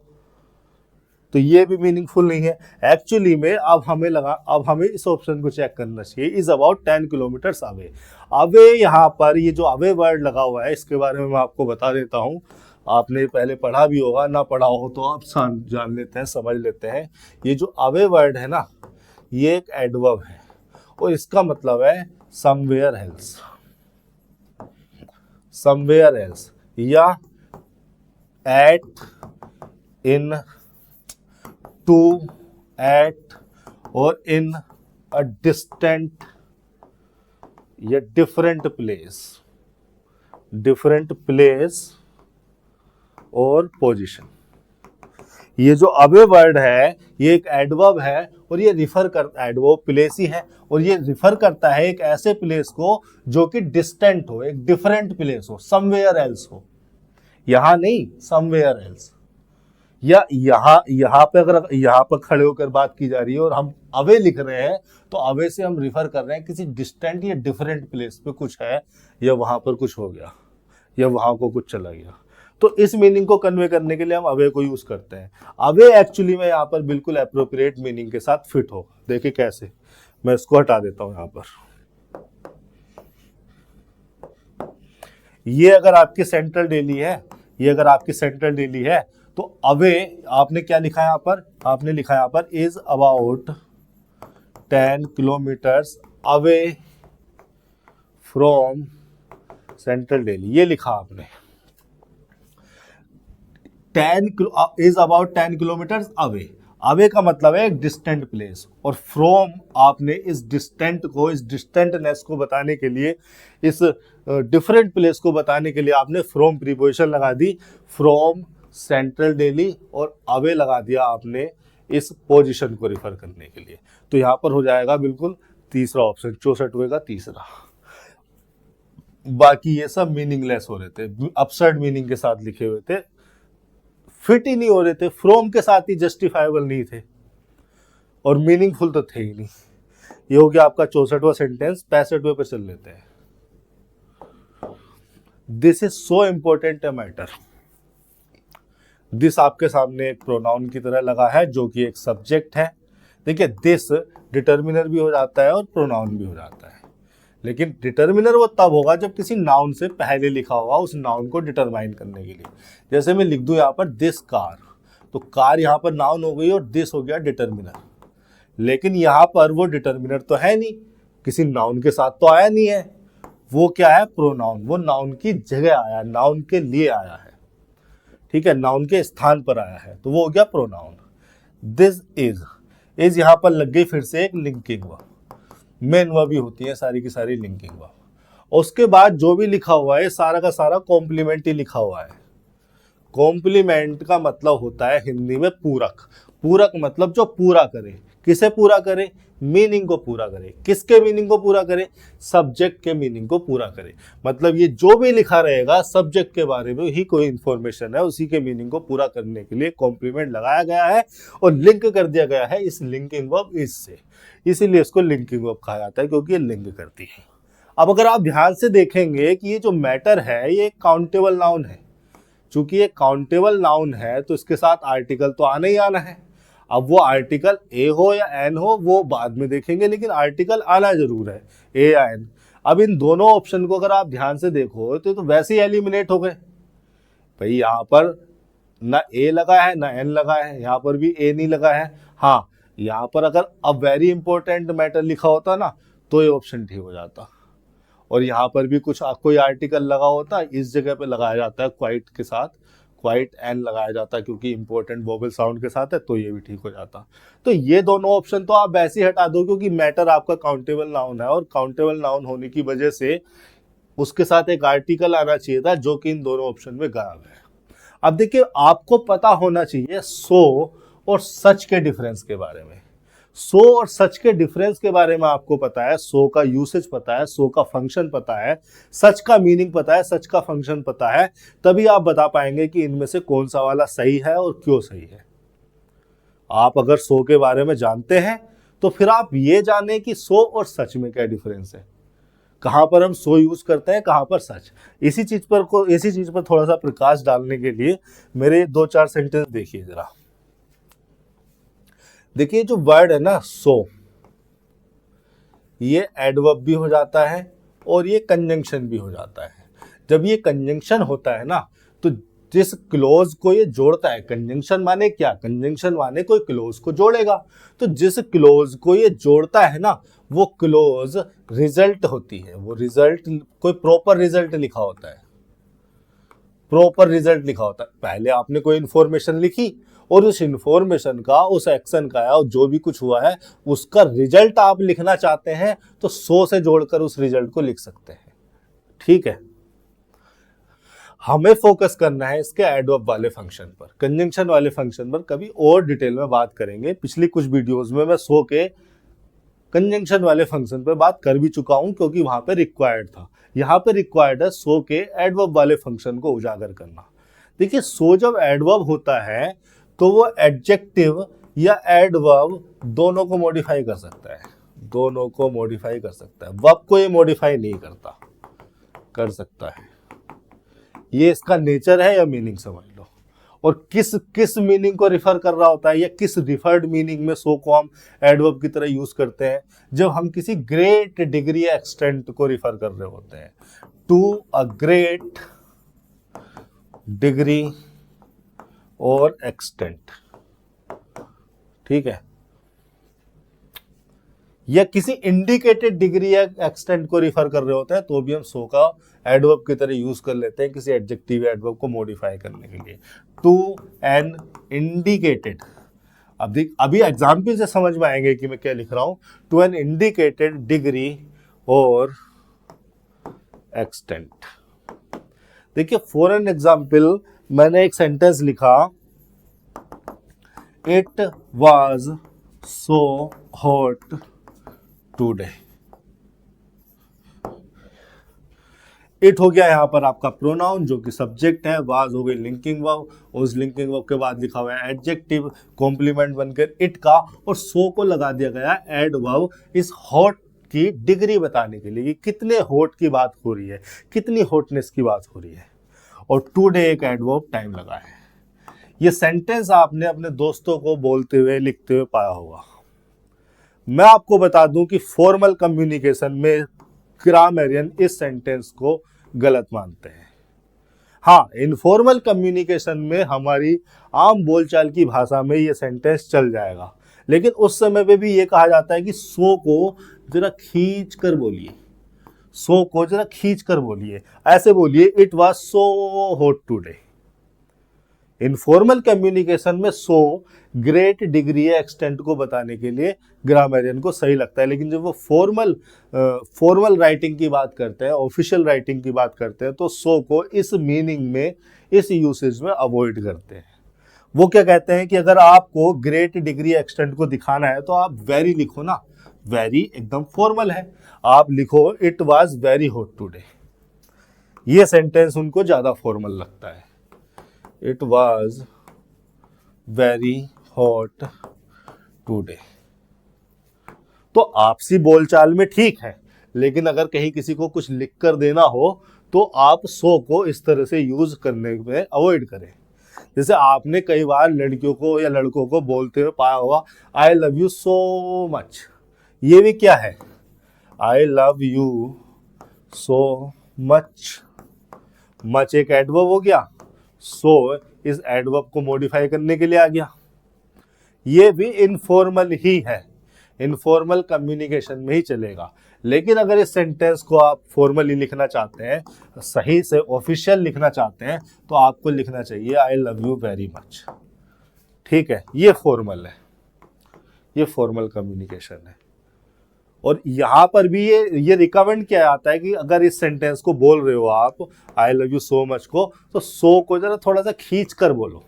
तो ये भी मीनिंगफुल नहीं है एक्चुअली में। अब हमें इस ऑप्शन को चेक करना चाहिए, is about 10 kilometre away. Away यहाँ पर ये जो अवे वर्ड लगा हुआ है, इसके बारे में मैं आपको बता देता हूँ। आपने पहले पढ़ा भी होगा, ना पढ़ा हो तो आप जान लेते हैं, समझ लेते हैं। ये जो अवे वर्ड है ना, ये एक एडवर्ब है, और इसका मतलब है समवेयर एल्स, समवेयर एल्स, या एट, इन, टू, एट, और इन अ डिस्टेंट या डिफरेंट प्लेस और पोजीशन। ये जो अवे वर्ड है ये एक एडवर्ब है, और ये रिफर करता है, एडवर्ब प्लेस ही है, और ये रिफर करता है एक ऐसे प्लेस को जो कि डिस्टेंट हो, एक डिफरेंट प्लेस हो, समवेयर एल्स हो। यहां नहीं, समवेयर एल्स। या यहाँ पे अगर यहाँ पर खड़े होकर बात की जा रही है और हम अवे लिख रहे हैं, तो अवे से हम रिफर कर रहे हैं किसी डिस्टेंट या डिफरेंट प्लेस पे कुछ है, या वहां पर कुछ हो गया, या वहां को कुछ चला गया। तो इस मीनिंग को कन्वे करने के लिए हम अवे को यूज करते हैं। अवे एक्चुअली में यहाँ पर बिल्कुल अप्रोप्रिएट मीनिंग के साथ फिट होगा। देखिए कैसे, मैं इसको हटा देता हूं यहाँ पर। ये अगर आपकी सेंट्रल दिल्ली है, ये अगर आपकी सेंट्रल दिल्ली है, तो अवे आपने क्या लिखा है यहाँ पर, आपने लिखा है यहाँ पर is about 10 kilometres away from central Delhi, ये लिखा आपने। 10 is about 10 kilometres away. Away का मतलब है एक डिस्टेंट प्लेस, और फ्रॉम आपने इस डिस्टेंट को, इस डिस्टेंटनेस को बताने के लिए, इस डिफरेंट प्लेस को बताने के लिए आपने फ्रॉम प्रीपोजिशन लगा दी, फ्रॉम सेंट्रल दिल्ली, और अवे लगा दिया आपने इस पोजीशन को रिफर करने के लिए। तो यहां पर हो जाएगा बिल्कुल तीसरा ऑप्शन, 64वें का तीसरा। बाकी ये सब मीनिंगलेस हो रहे थे, अपसर्ड मीनिंग के साथ लिखे हुए थे, फिट ही नहीं हो रहे थे, फ्रॉम के साथ ही जस्टिफाइबल नहीं थे, और मीनिंगफुल तो थे ही नहीं। ये हो गया आपका 64वां सेंटेंस। 65वें पर चल लेते हैं। This is so important a matter. This आपके सामने एक प्रोनाउन की तरह लगा है, जो कि एक सब्जेक्ट है। देखिए, दिस डिटर्मिनर भी हो जाता है और प्रोनाउन भी हो जाता है, लेकिन डिटर्मिनर वो तब होगा जब किसी नाउन से पहले लिखा होगा, उस नाउन को डिटरमाइन करने के लिए। जैसे मैं लिख दूं यहाँ पर दिस कार, तो कार यहाँ पर नाउन हो गई और दिस हो गया डिटर्मिनर। लेकिन यहाँ पर वो डिटर्मिनर तो है नहीं, किसी नाउन के साथ तो आया नहीं है, वो क्या है, प्रोनाउन। वो नाउन की जगह आया, नाउन के लिए आया है, ठीक है, नाउन के स्थान पर आया है, तो वो हो गया प्रोनाउन। दिस इज यहाँ पर लग गई फिर से एक लिंकिंग वर्ब। मेन वर्ब भी होती है सारी की सारी लिंकिंग वर्ब। उसके बाद जो भी लिखा हुआ है सारा का सारा कॉम्प्लीमेंट ही लिखा हुआ है। कॉम्प्लीमेंट का मतलब होता है हिंदी में पूरक। पूरक मतलब जो पूरा करे। किसे पूरा करे, मीनिंग को पूरा करे। किसके मीनिंग को पूरा करे, सब्जेक्ट के मीनिंग को पूरा करे। मतलब ये जो भी लिखा रहेगा सब्जेक्ट के बारे में ही कोई इंफॉर्मेशन है, उसी के मीनिंग को पूरा करने के लिए कॉम्प्लीमेंट लगाया गया है और लिंक कर दिया गया है इस लिंकिंग वर्ब इज से। इसीलिए इसको लिंकिंग वर्ब कहा जाता है, क्योंकि ये लिंक करती है। अब अगर आप ध्यान से देखेंगे कि ये जो मैटर है ये काउंटेबल नाउन है। चूंकि ये काउंटेबल नाउन है तो इसके साथ आर्टिकल तो आना ही आना है। अब वो आर्टिकल ए हो या एन हो वो बाद में देखेंगे, लेकिन आर्टिकल आना जरूर है, ए या एन। अब इन दोनों ऑप्शन को अगर आप ध्यान से देखो तो वैसे ही एलिमिनेट हो गए। भाई यहाँ पर ना ए लगा है ना एन लगा है, यहाँ पर भी ए नहीं लगा है। हाँ, यहाँ पर अगर अब वेरी इंपॉर्टेंट मैटर लिखा होता ना तो ये ऑप्शन ठीक हो जाता, और यहाँ पर भी कुछ कोई आर्टिकल लगा होता, इस जगह पे लगाया जाता है क्वाइट के साथ, क्वाइट एन लगाया जाता है क्योंकि इंपॉर्टेंट वोवेल साउंड के साथ है, तो ये भी ठीक हो जाता। तो ये दोनों ऑप्शन तो आप वैसे ही हटा दो, क्योंकि मैटर आपका काउंटेबल नाउन है, और काउंटेबल नाउन होने की वजह से उसके साथ एक आर्टिकल आना चाहिए था, जो कि इन दोनों ऑप्शन में गायब है। अब देखिए, आपको पता होना चाहिए सो और सच के डिफरेंस के बारे में। सो और सच के डिफरेंस के बारे में आपको पता है, सो का यूसेज पता है, सो का फंक्शन पता है, सच का मीनिंग पता है, सच का फंक्शन पता है, तभी आप बता पाएंगे कि इनमें से कौन सा वाला सही है और क्यों सही है। आप अगर सो के बारे में जानते हैं तो फिर आप ये जाने कि सो और सच में क्या डिफरेंस है, कहां पर हम सो यूज करते हैं, कहां पर सच। इसी चीज पर थोड़ा सा प्रकाश डालने के लिए मेरे 2-4 सेंटेंस देखिए जरा। देखिए, जो वर्ड है ना सो, ये एडवर्ब भी हो जाता है और ये कंजंक्शन भी हो जाता है। जब ये कंजंक्शन होता है ना, तो जिस क्लोज को ये जोड़ता है, कंजंक्शन माने क्या, कंजंक्शन माने कोई क्लोज को जोड़ेगा, तो जिस क्लोज को ये जोड़ता है ना वो क्लोज रिजल्ट होती है। वो रिजल्ट कोई प्रॉपर रिजल्ट लिखा होता है, प्रॉपर रिजल्ट लिखा होता है। पहले आपने कोई इंफॉर्मेशन लिखी और उस इंफॉर्मेशन का, उस एक्शन का या जो भी कुछ हुआ है उसका रिजल्ट आप लिखना चाहते हैं, तो सो से जोड़कर उस रिजल्ट को लिख सकते हैं। ठीक है, हमें फोकस करना है इसके एडवर्ब वाले फंक्शन पर। कंजंक्शन वाले फंक्शन पर कभी और डिटेल में बात करेंगे। पिछली कुछ वीडियोस में मैं सो के कंजंक्शन वाले फंक्शन पर बात कर भी चुका हूं, क्योंकि वहां पे रिक्वायर्ड था। यहाँ पे रिक्वायर्ड है सो के एडवर्ब वाले फंक्शन को उजागर करना। देखिए, सो जब एडवर्ब होता है तो वो एडजेक्टिव या एडवर्ब दोनों को मॉडिफाई कर सकता है, दोनों को मॉडिफाई कर सकता है। वर्ब को ये मॉडिफाई नहीं करता, कर सकता है। ये इसका नेचर है या मीनिंग समझ लो। और किस किस मीनिंग को रिफर कर रहा होता है या किस रिफर्ड मीनिंग में सो को हम एडवर्ब की तरह यूज करते हैं, जब हम किसी ग्रेट डिग्री या एक्सटेंट को रिफर कर रहे होते हैं। टू अ ग्रेट डिग्री और एक्सटेंट, ठीक है। या किसी इंडिकेटेड डिग्री या एक्सटेंट को रिफर कर रहे होते हैं तो भी हम सो का एडवर्ब की तरह यूज कर लेते हैं किसी एडजेक्टिव या एडवर्ब को मॉडिफाई करने के लिए। टू एन इंडिकेटेड, अभी एग्जाम्पल से समझ में आएंगे कि मैं क्या लिख रहा हूं। टू एन इंडिकेटेड डिग्री और एक्सटेंट। देखिए फॉर एन एग्जाम्पल मैंने एक सेंटेंस लिखा, it was so hot today. It हो गया यहां पर आपका प्रोनाउन जो कि सब्जेक्ट है, वाज हो गई लिंकिंग वर्ब, उस लिंकिंग वर्ब के बाद लिखा हुआ है एडजेक्टिव कॉम्प्लीमेंट बनकर इट का, और सो को लगा दिया गया एडवर्ब इस हॉट की डिग्री बताने के लिए कि कितने हॉट की बात हो रही है, कितनी हॉटनेस की बात हो रही है। और टुडे एक एडवर्ब टाइम लगा है। ये सेंटेंस आपने अपने दोस्तों को बोलते हुए लिखते हुए पाया होगा। मैं आपको बता दूं कि फॉर्मल कम्युनिकेशन में ग्रामरियन इस सेंटेंस को गलत मानते हैं। हाँ, इनफॉर्मल कम्युनिकेशन में हमारी आम बोलचाल की भाषा में ये सेंटेंस चल जाएगा, लेकिन उस समय पे भी ये कहा जाता है कि सो को जरा खींच कर बोलिए, सो को जरा खींच कर बोलिए, ऐसे बोलिए it was so hot today. Informal communication में सो ग्रेट डिग्री या एक्सटेंट को बताने के लिए ग्रामरियन को सही लगता है, लेकिन जब वो फॉर्मल राइटिंग की बात करते हैं, ऑफिशियल राइटिंग की बात करते हैं, तो सो को इस मीनिंग में, इस यूसेज में अवॉइड करते हैं। वो क्या कहते हैं कि अगर आपको ग्रेट डिग्री एक्सटेंट को दिखाना है तो आप वेरी लिखो ना, वेरी एकदम फॉर्मल है, आप लिखो it was very hot today. ये सेंटेंस उनको ज्यादा फॉर्मल लगता है, it was very hot today. तो आपसी बोलचाल में ठीक है, लेकिन अगर कहीं किसी को कुछ लिख कर देना हो तो आप सो को इस तरह से यूज करने में अवॉइड करें। जैसे आपने कई बार लड़कियों को या लड़कों को बोलते हुए पाया होगा, I love you so much. ये भी क्या है, I love you so much. Much एक एडवर्ब हो गया, सो इस एडवर्ब को मॉडिफाई करने के लिए आ गया। ये भी इनफॉर्मल ही है, इनफॉर्मल कम्युनिकेशन में ही चलेगा। लेकिन अगर इस सेंटेंस को आप फॉर्मली लिखना चाहते हैं, सही से ऑफिशियल लिखना चाहते हैं, तो आपको लिखना चाहिए I love you very much. ठीक है, ये फॉर्मल है, ये फॉर्मल कम्युनिकेशन है। और यहां पर भी ये रिकमेंड किया जाता है कि अगर इस सेंटेंस को बोल रहे हो आप I love you so much को, तो सो को जरा थोड़ा सा खींच कर बोलो,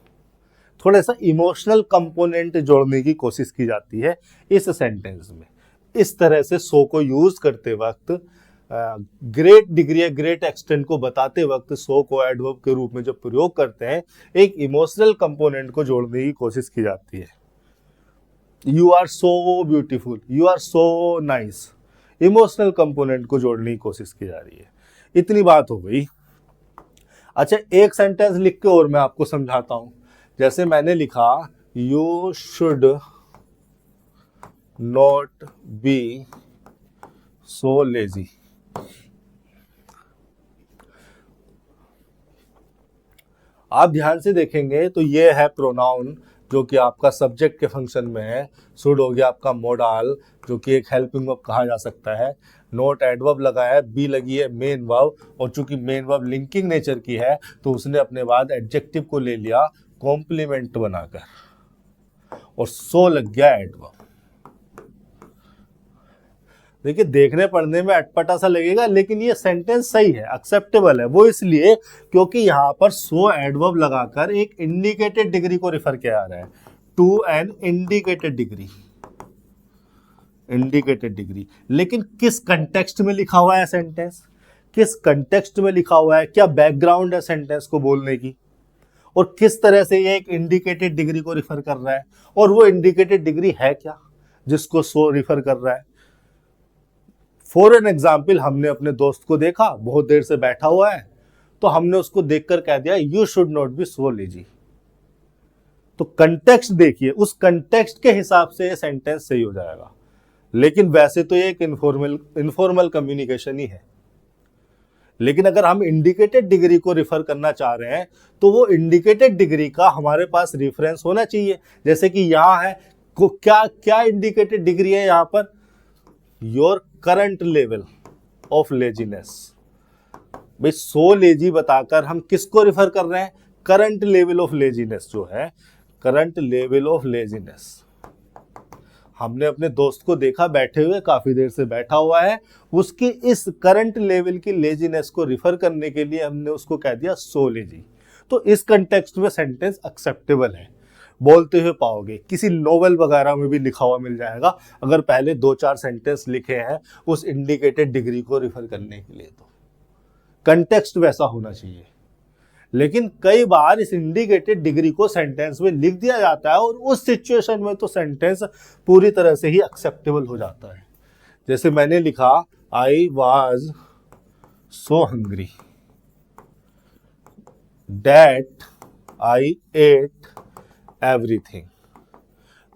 थोड़ा सा इमोशनल कंपोनेंट जोड़ने की कोशिश की जाती है इस सेंटेंस में। इस तरह से सो को यूज करते वक्त, ग्रेट डिग्री या ग्रेट एक्सटेंट को बताते वक्त सो को एडवर्ब के रूप में जब प्रयोग करते हैं, एक इमोशनल कंपोनेंट को जोड़ने की कोशिश की जाती है। You are so beautiful, you are so nice, emotional component को जोड़ने की कोशिश की जा रही है। इतनी बात हो गई। अच्छा, एक सेंटेंस लिख के और मैं आपको समझाता हूं। जैसे मैंने लिखा, you should not be so lazy. आप ध्यान से देखेंगे तो ये है प्रोनाउन जो कि आपका सब्जेक्ट के फंक्शन में है। शुड हो गया आपका मोडाल जो कि एक हेल्पिंग वर्ब कहा जा सकता है। नोट एडवर्ब लगा है, बी लगी है मेन वर्ब, और चूंकि मेन वर्ब लिंकिंग नेचर की है तो उसने अपने बाद एडजेक्टिव को ले लिया कॉम्प्लीमेंट बनाकर, और सो लग गया एडवर्ब। देखिए, देखने पढ़ने में अटपटा सा लगेगा, लेकिन ये सेंटेंस सही है, एक्सेप्टेबल है। वो इसलिए क्योंकि यहाँ पर सो एडवर्ब लगाकर एक इंडिकेटेड डिग्री को रिफर किया जा रहा है, to an indicated degree, indicated degree. लेकिन किस कंटेक्स्ट में लिखा हुआ है सेंटेंस, किस कंटेक्स्ट में लिखा हुआ है, क्या बैकग्राउंड है सेंटेंस को बोलने की, और किस तरह से ये एक इंडिकेटेड डिग्री को रिफर कर रहा है, और वो इंडिकेटेड डिग्री है क्या जिसको सो रिफर कर रहा है। फॉर एन एग्जाम्पल, हमने अपने दोस्त को देखा बहुत देर से बैठा हुआ है, तो हमने उसको देखकर कह दिया you should not be so lazy. तो कंटेक्स्ट देखिए, उस कंटेक्स्ट के हिसाब से ये सेंटेंस सही हो जाएगा। लेकिन वैसे तो ये एक इनफॉर्मल कम्युनिकेशन ही है। लेकिन अगर हम इंडिकेटेड डिग्री को रिफर करना चाह रहे हैं तो वो इंडिकेटेड डिग्री का हमारे पास रेफरेंस होना चाहिए। जैसे कि यहां है क्या क्या इंडिकेटेड डिग्री है यहां पर, your current level of laziness. भाई सो लेजी बताकर हम किसको रिफर कर रहे हैं, करंट लेवल ऑफ लेजीनेस जो है, करंट लेवल ऑफ लेजीनेस। हमने अपने दोस्त को देखा बैठे हुए, काफी देर से बैठा हुआ है, उसकी इस करंट लेवल की लेजीनेस को रिफर करने के लिए हमने उसको कह दिया सो लेजी। तो इस कंटेक्स्ट में सेंटेंस एक्सेप्टेबल है, बोलते हुए पाओगे। किसी नोवेल वगैरह में भी लिखा हुआ मिल जाएगा अगर पहले 2-4 सेंटेंस लिखे हैं उस इंडिकेटेड डिग्री को रिफर करने के लिए। तो कंटेक्स्ट वैसा होना चाहिए। लेकिन कई बार इस इंडिकेटेड डिग्री को सेंटेंस में लिख दिया जाता है और उस सिचुएशन में तो सेंटेंस पूरी तरह से ही एक्सेप्टेबल हो जाता है। जैसे मैंने लिखा I was so hungry that I at everything.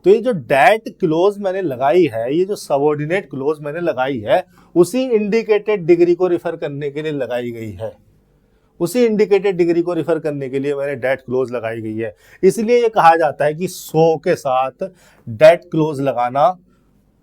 तो ये जो डैट क्लोज मैंने लगाई है, ये जो सबऑर्डिनेट क्लोज मैंने लगाई है, उसी इंडिकेटेड डिग्री को रिफर करने के लिए लगाई गई है। उसी इंडिकेटेड डिग्री को रिफर करने के लिए मैंने डेट क्लोज लगाई गई है। इसलिए ये कहा जाता है कि सो के साथ डेट क्लोज लगाना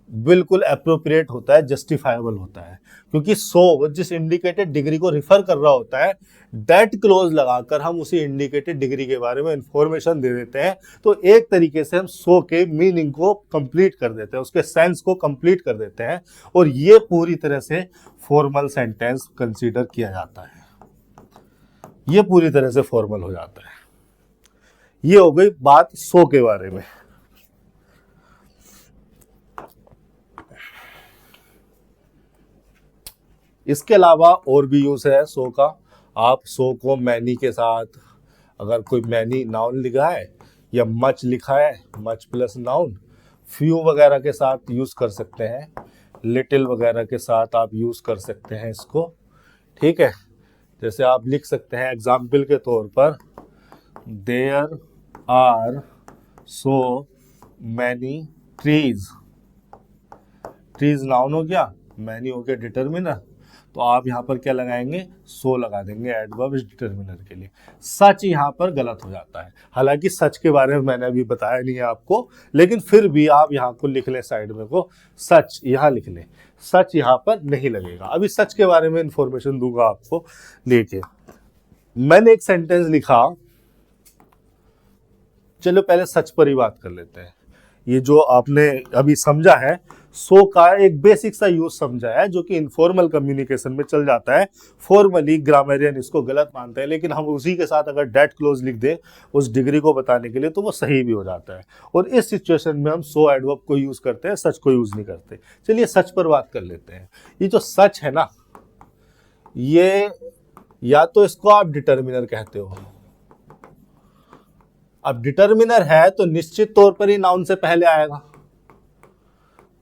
बिल्कुल एप्रोप्रिएट होता है, जस्टिफाइबल होता है। क्योंकि सो जिस इंडिकेटेड डिग्री को रिफर कर रहा होता है, डेट क्लोज लगाकर हम उसी इंडिकेटेड डिग्री के बारे में इंफॉर्मेशन दे देते हैं। तो एक तरीके से हम सो के मीनिंग को कंप्लीट कर देते हैं, उसके सेंस को कंप्लीट कर देते हैं, और ये पूरी तरह से फॉर्मल सेंटेंस कंसीडर किया जाता है। ये पूरी तरह से फॉर्मल हो जाता है। ये हो गई बात सो के बारे में। इसके अलावा और भी यूज है सो का। आप सो को मैनी के साथ, अगर कोई मैनी नाउन लिखा है या मच लिखा है, मच प्लस नाउन, फ्यू वगैरह के साथ यूज कर सकते हैं, लिटिल वगैरह के साथ आप यूज कर सकते हैं इसको। ठीक है, जैसे आप लिख सकते हैं एग्जाम्पल के तौर पर, there are so many trees. Trees noun हो गया, मैनी हो गया डिटर्मिनर, तो आप यहाँ पर क्या लगाएंगे, सो लगा देंगे एडवर्ब डिटर्मिनर के लिए। सच यहाँ पर गलत हो जाता है। हालांकि सच के बारे में मैंने अभी बताया नहीं है आपको, लेकिन फिर भी आप यहाँ को लिख लें साइड में को, सच यहाँ लिख लें, सच यहाँ पर नहीं लगेगा। अभी सच के बारे में इंफॉर्मेशन दूंगा आपको। देखिए मैंने एक सेंटेंस लिखा, चलो पहले सच पर ही बात कर लेते हैं। ये जो आपने अभी समझा है, सो का एक बेसिक सा यूज समझा है जो कि इनफॉर्मल कम्युनिकेशन में चल जाता है। फॉर्मली ग्रामरियन इसको गलत मानते हैं, लेकिन हम उसी के साथ अगर डेट क्लोज लिख दे उस डिग्री को बताने के लिए तो वो सही भी हो जाता है। और इस सिचुएशन में हम सो एडवर्ब को यूज करते हैं, सच को यूज नहीं करते। चलिए सच पर बात कर लेते हैं। ये जो सच है ना, ये या तो इसको आप डिटर्मिनर कहते हो। अब डिटर्मिनर है तो निश्चित तौर पर ही नाउन से पहले आएगा,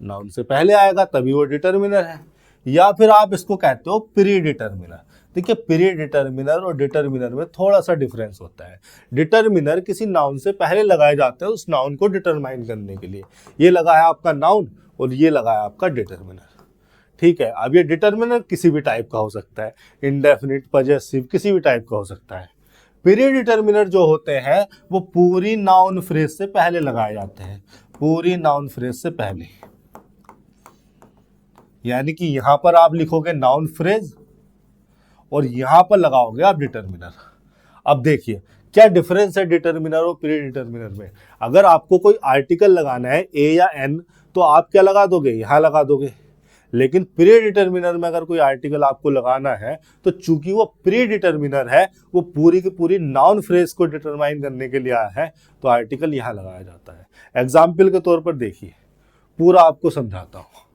नाउन से पहले आएगा तभी वो डिटर्मिनर है। या फिर आप इसको कहते हो प्री डिटर्मिनर। देखिए प्री डिटर्मिनर और डिटर्मिनर में थोड़ा सा डिफरेंस होता है। डिटर्मिनर किसी नाउन से पहले लगाए जाते हैं उस नाउन को डिटरमाइन करने के लिए। ये लगा है आपका नाउन और ये लगा है आपका डिटर्मिनर। ठीक है, अब ये डिटर्मिनर किसी भी टाइप का हो सकता है, इंडेफिनिट, पजेसिव, किसी भी टाइप का हो सकता है। प्री डिटर्मिनर जो होते हैं वो पूरी नाउन फ्रेज से पहले लगाए जाते हैं, पूरी नाउन फ्रेज से पहले। यानी कि यहां पर आप लिखोगे नाउन फ्रेज और यहां पर लगाओगे आप डिटर्मिनर। अब देखिए क्या डिफरेंस है डिटर्मिनर और प्री डिटर्मिनर में। अगर आपको कोई आर्टिकल लगाना है ए या एन तो आप क्या लगा दोगे, यहां लगा दोगे। लेकिन प्री डिटर्मिनर में अगर कोई आर्टिकल आपको लगाना है तो चूंकि वो प्री डिटर्मिनर है, वो पूरी की पूरी नाउन फ्रेज को डिटरमाइन करने के लिए आया है, तो आर्टिकल यहां लगाया जाता है। एग्जाम्पल के तौर पर देखिए, पूरा आपको समझाता हूं।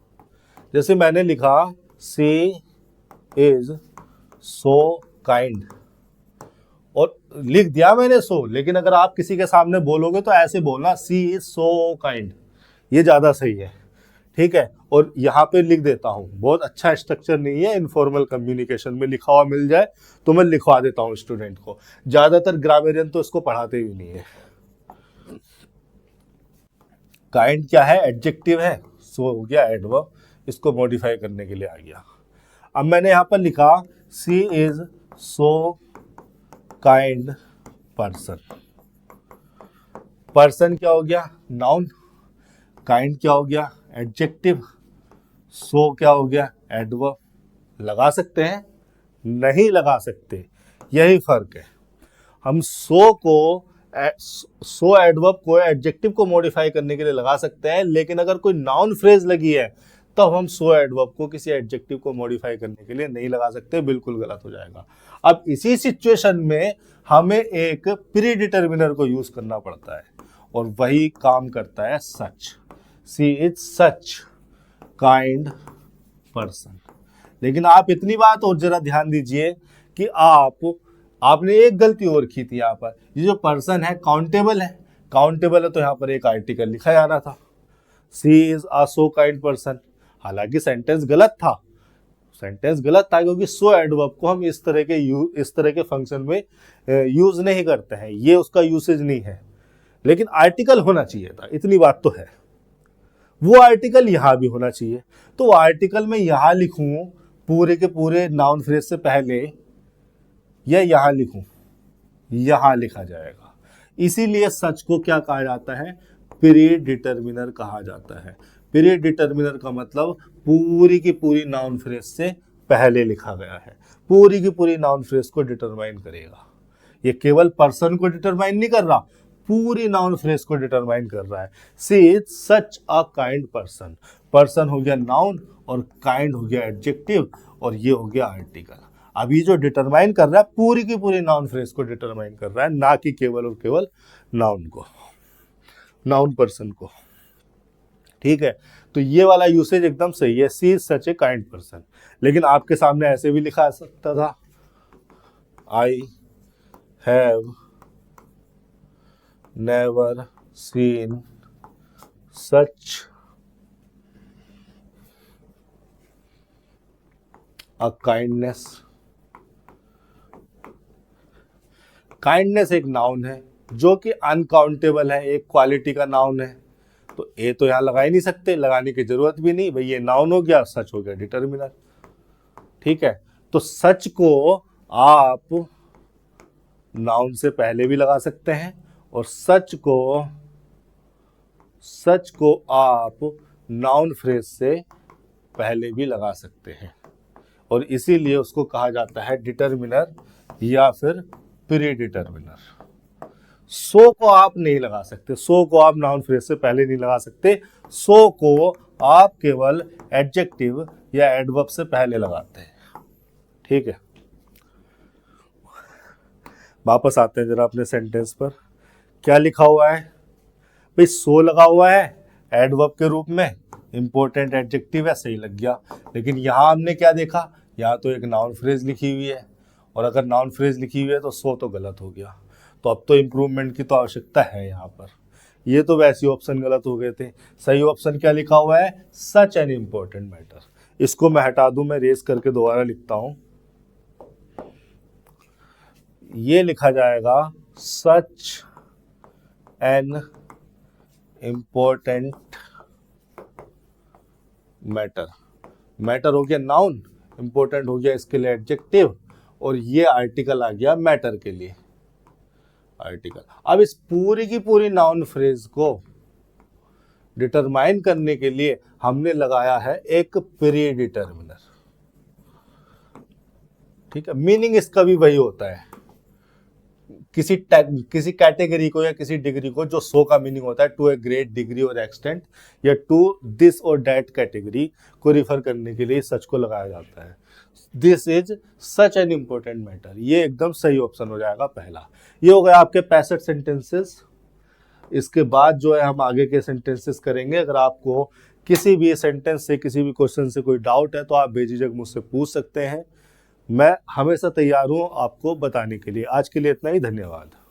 जैसे मैंने लिखा सी इज सो काइंड, और लिख दिया मैंने सो, लेकिन अगर आप किसी के सामने बोलोगे तो ऐसे बोलना सी इज सो काइंड, ये ज्यादा सही है। ठीक है, और यहाँ पे लिख देता हूँ, बहुत अच्छा स्ट्रक्चर नहीं है, इनफॉर्मल कम्युनिकेशन में लिखा हुआ मिल जाए तो मैं लिखवा देता हूँ स्टूडेंट को। ज्यादातर ग्रामेरियन तो इसको पढ़ाते ही नहीं है। काइंड क्या है? एडजेक्टिव है, सो हो गया एडवर्ब, इसको मॉडिफाई करने के लिए आ गया। अब मैंने यहाँ पर लिखा she is so kind person. Person क्या हो गया? नाउन। काइंड क्या हो गया? एडजेक्टिव। सो क्या हो गया? एडवर्ब। लगा सकते हैं? नहीं लगा सकते, यही फर्क है। हम सो एडवर्ब को एडजेक्टिव को मॉडिफाई करने के लिए लगा सकते हैं, लेकिन अगर कोई नाउन फ्रेज लगी है तब हम सो एडवर्ब को किसी एडजेक्टिव को मॉडिफाई करने के लिए नहीं लगा सकते, बिल्कुल गलत हो जाएगा। अब इसी सिचुएशन में हमें एक प्री डिटर्मिनर को यूज करना पड़ता है, और वही काम करता है सच। सी इज सच काइंड पर्सन। लेकिन आप इतनी बात और जरा ध्यान दीजिए कि आपने एक गलती और की थी यहाँ पर। ये जो पर्सन है काउंटेबल है, काउंटेबल है तो यहाँ पर एक आर्टिकल लिखा जाना था, she is a so kind person. हालांकि सेंटेंस गलत था, सेंटेंस गलत था क्योंकि सो एडवर्ब को हम इस तरह के फंक्शन में यूज नहीं करते हैं, ये उसका यूसेज नहीं है। लेकिन आर्टिकल होना चाहिए था, इतनी बात तो है। वो आर्टिकल यहां भी होना चाहिए, तो आर्टिकल में यहां लिखूं पूरे के पूरे नाउन फ्रेज से पहले, या यहां लिखूं? यहां लिखा जाएगा। इसीलिए सच को क्या कहा जाता है? प्री डिटर्मिनर कहा जाता है। प्री डिटर्मिनर का मतलब पूरी की पूरी नाउन फ्रेज से पहले लिखा गया है, पूरी की पूरी नाउन फ्रेज को डिटरमाइन करेगा। ये केवल पर्सन को डिटरमाइन नहीं कर रहा, पूरी नाउन फ्रेज को डिटरमाइन कर रहा है। She is such a kind person. Person हो गया नाउन और काइंड हो गया एडजेक्टिव, और ये हो गया आर्टिकल। अभी जो डिटरमाइन कर रहा है पूरी की पूरी नाउन फ्रेज को डिटरमाइन कर रहा है, ना कि केवल और केवल नाउन को, नाउन पर्सन को। ठीक है, तो ये वाला यूसेज एकदम सही है, she is such a kind person. लेकिन आपके सामने ऐसे भी लिखा सकता था, I have never seen such a kindness. Kindness एक नाउन है जो कि अनकाउंटेबल है, एक क्वालिटी का नाउन है, तो ए तो यहां लगा ही नहीं सकते, लगाने की जरूरत भी नहीं भाई, ये नाउन हो गया, सच हो गया डिटर्मिनर। ठीक है, तो सच को आप नाउन से पहले भी लगा सकते हैं, और सच को आप नाउन फ्रेज से पहले भी लगा सकते हैं, और इसीलिए उसको कहा जाता है डिटर्मिनर या फिर प्री डिटर्मिनर। सो को आप नहीं लगा सकते, सो को आप नाउन फ्रेज से पहले नहीं लगा सकते, सो को आप केवल एडजेक्टिव या एडवर्ब से पहले लगाते हैं। ठीक है, वापस आते हैं जरा अपने सेंटेंस पर। क्या लिखा हुआ है भाई? सो लगा हुआ है एडवर्ब के रूप में, इंपॉर्टेंट एडजेक्टिव है, सही लग गया। लेकिन यहां हमने क्या देखा? यहाँ तो एक नाउन फ्रेज लिखी हुई है, और अगर नाउन फ्रेज लिखी हुई है तो सो तो गलत हो गया। तो अब तो इम्प्रूवमेंट की तो आवश्यकता है यहाँ पर। ये तो वैसे ऑप्शन गलत हो गए थे। सही ऑप्शन क्या लिखा हुआ है? Such an important matter. इसको मैं हटा दूं, मैं रेस करके दोबारा लिखता हूं। ये लिखा जाएगा such an important matter. Matter हो गया नाउन, इंपॉर्टेंट हो गया इसके लिए एडजेक्टिव, और ये आर्टिकल आ गया मैटर के लिए आर्टिकल। अब इस पूरी की पूरी नाउन फ्रेज को डिटरमाइन करने के लिए हमने लगाया है एक प्री डिटर्मिनर। ठीक है, मीनिंग इसका भी वही होता है, किसी कैटेगरी को या किसी डिग्री को, जो सो का मीनिंग होता है टू ए ग्रेट डिग्री और एक्सटेंट, या टू दिस और दैट कैटेगरी को रिफर करने के लिए सच को लगाया जाता है। This is such an important matter, ये एकदम सही ऑप्शन हो जाएगा पहला। ये हो गया आपके 65 सेंटेंसेस। इसके बाद जो है हम आगे के सेंटेंसेस करेंगे। अगर आपको किसी भी सेंटेंस से, किसी भी क्वेश्चन से कोई डाउट है तो आप बेझिझक मुझसे पूछ सकते हैं। मैं हमेशा तैयार हूँ आपको बताने के लिए। आज के लिए इतना ही, धन्यवाद।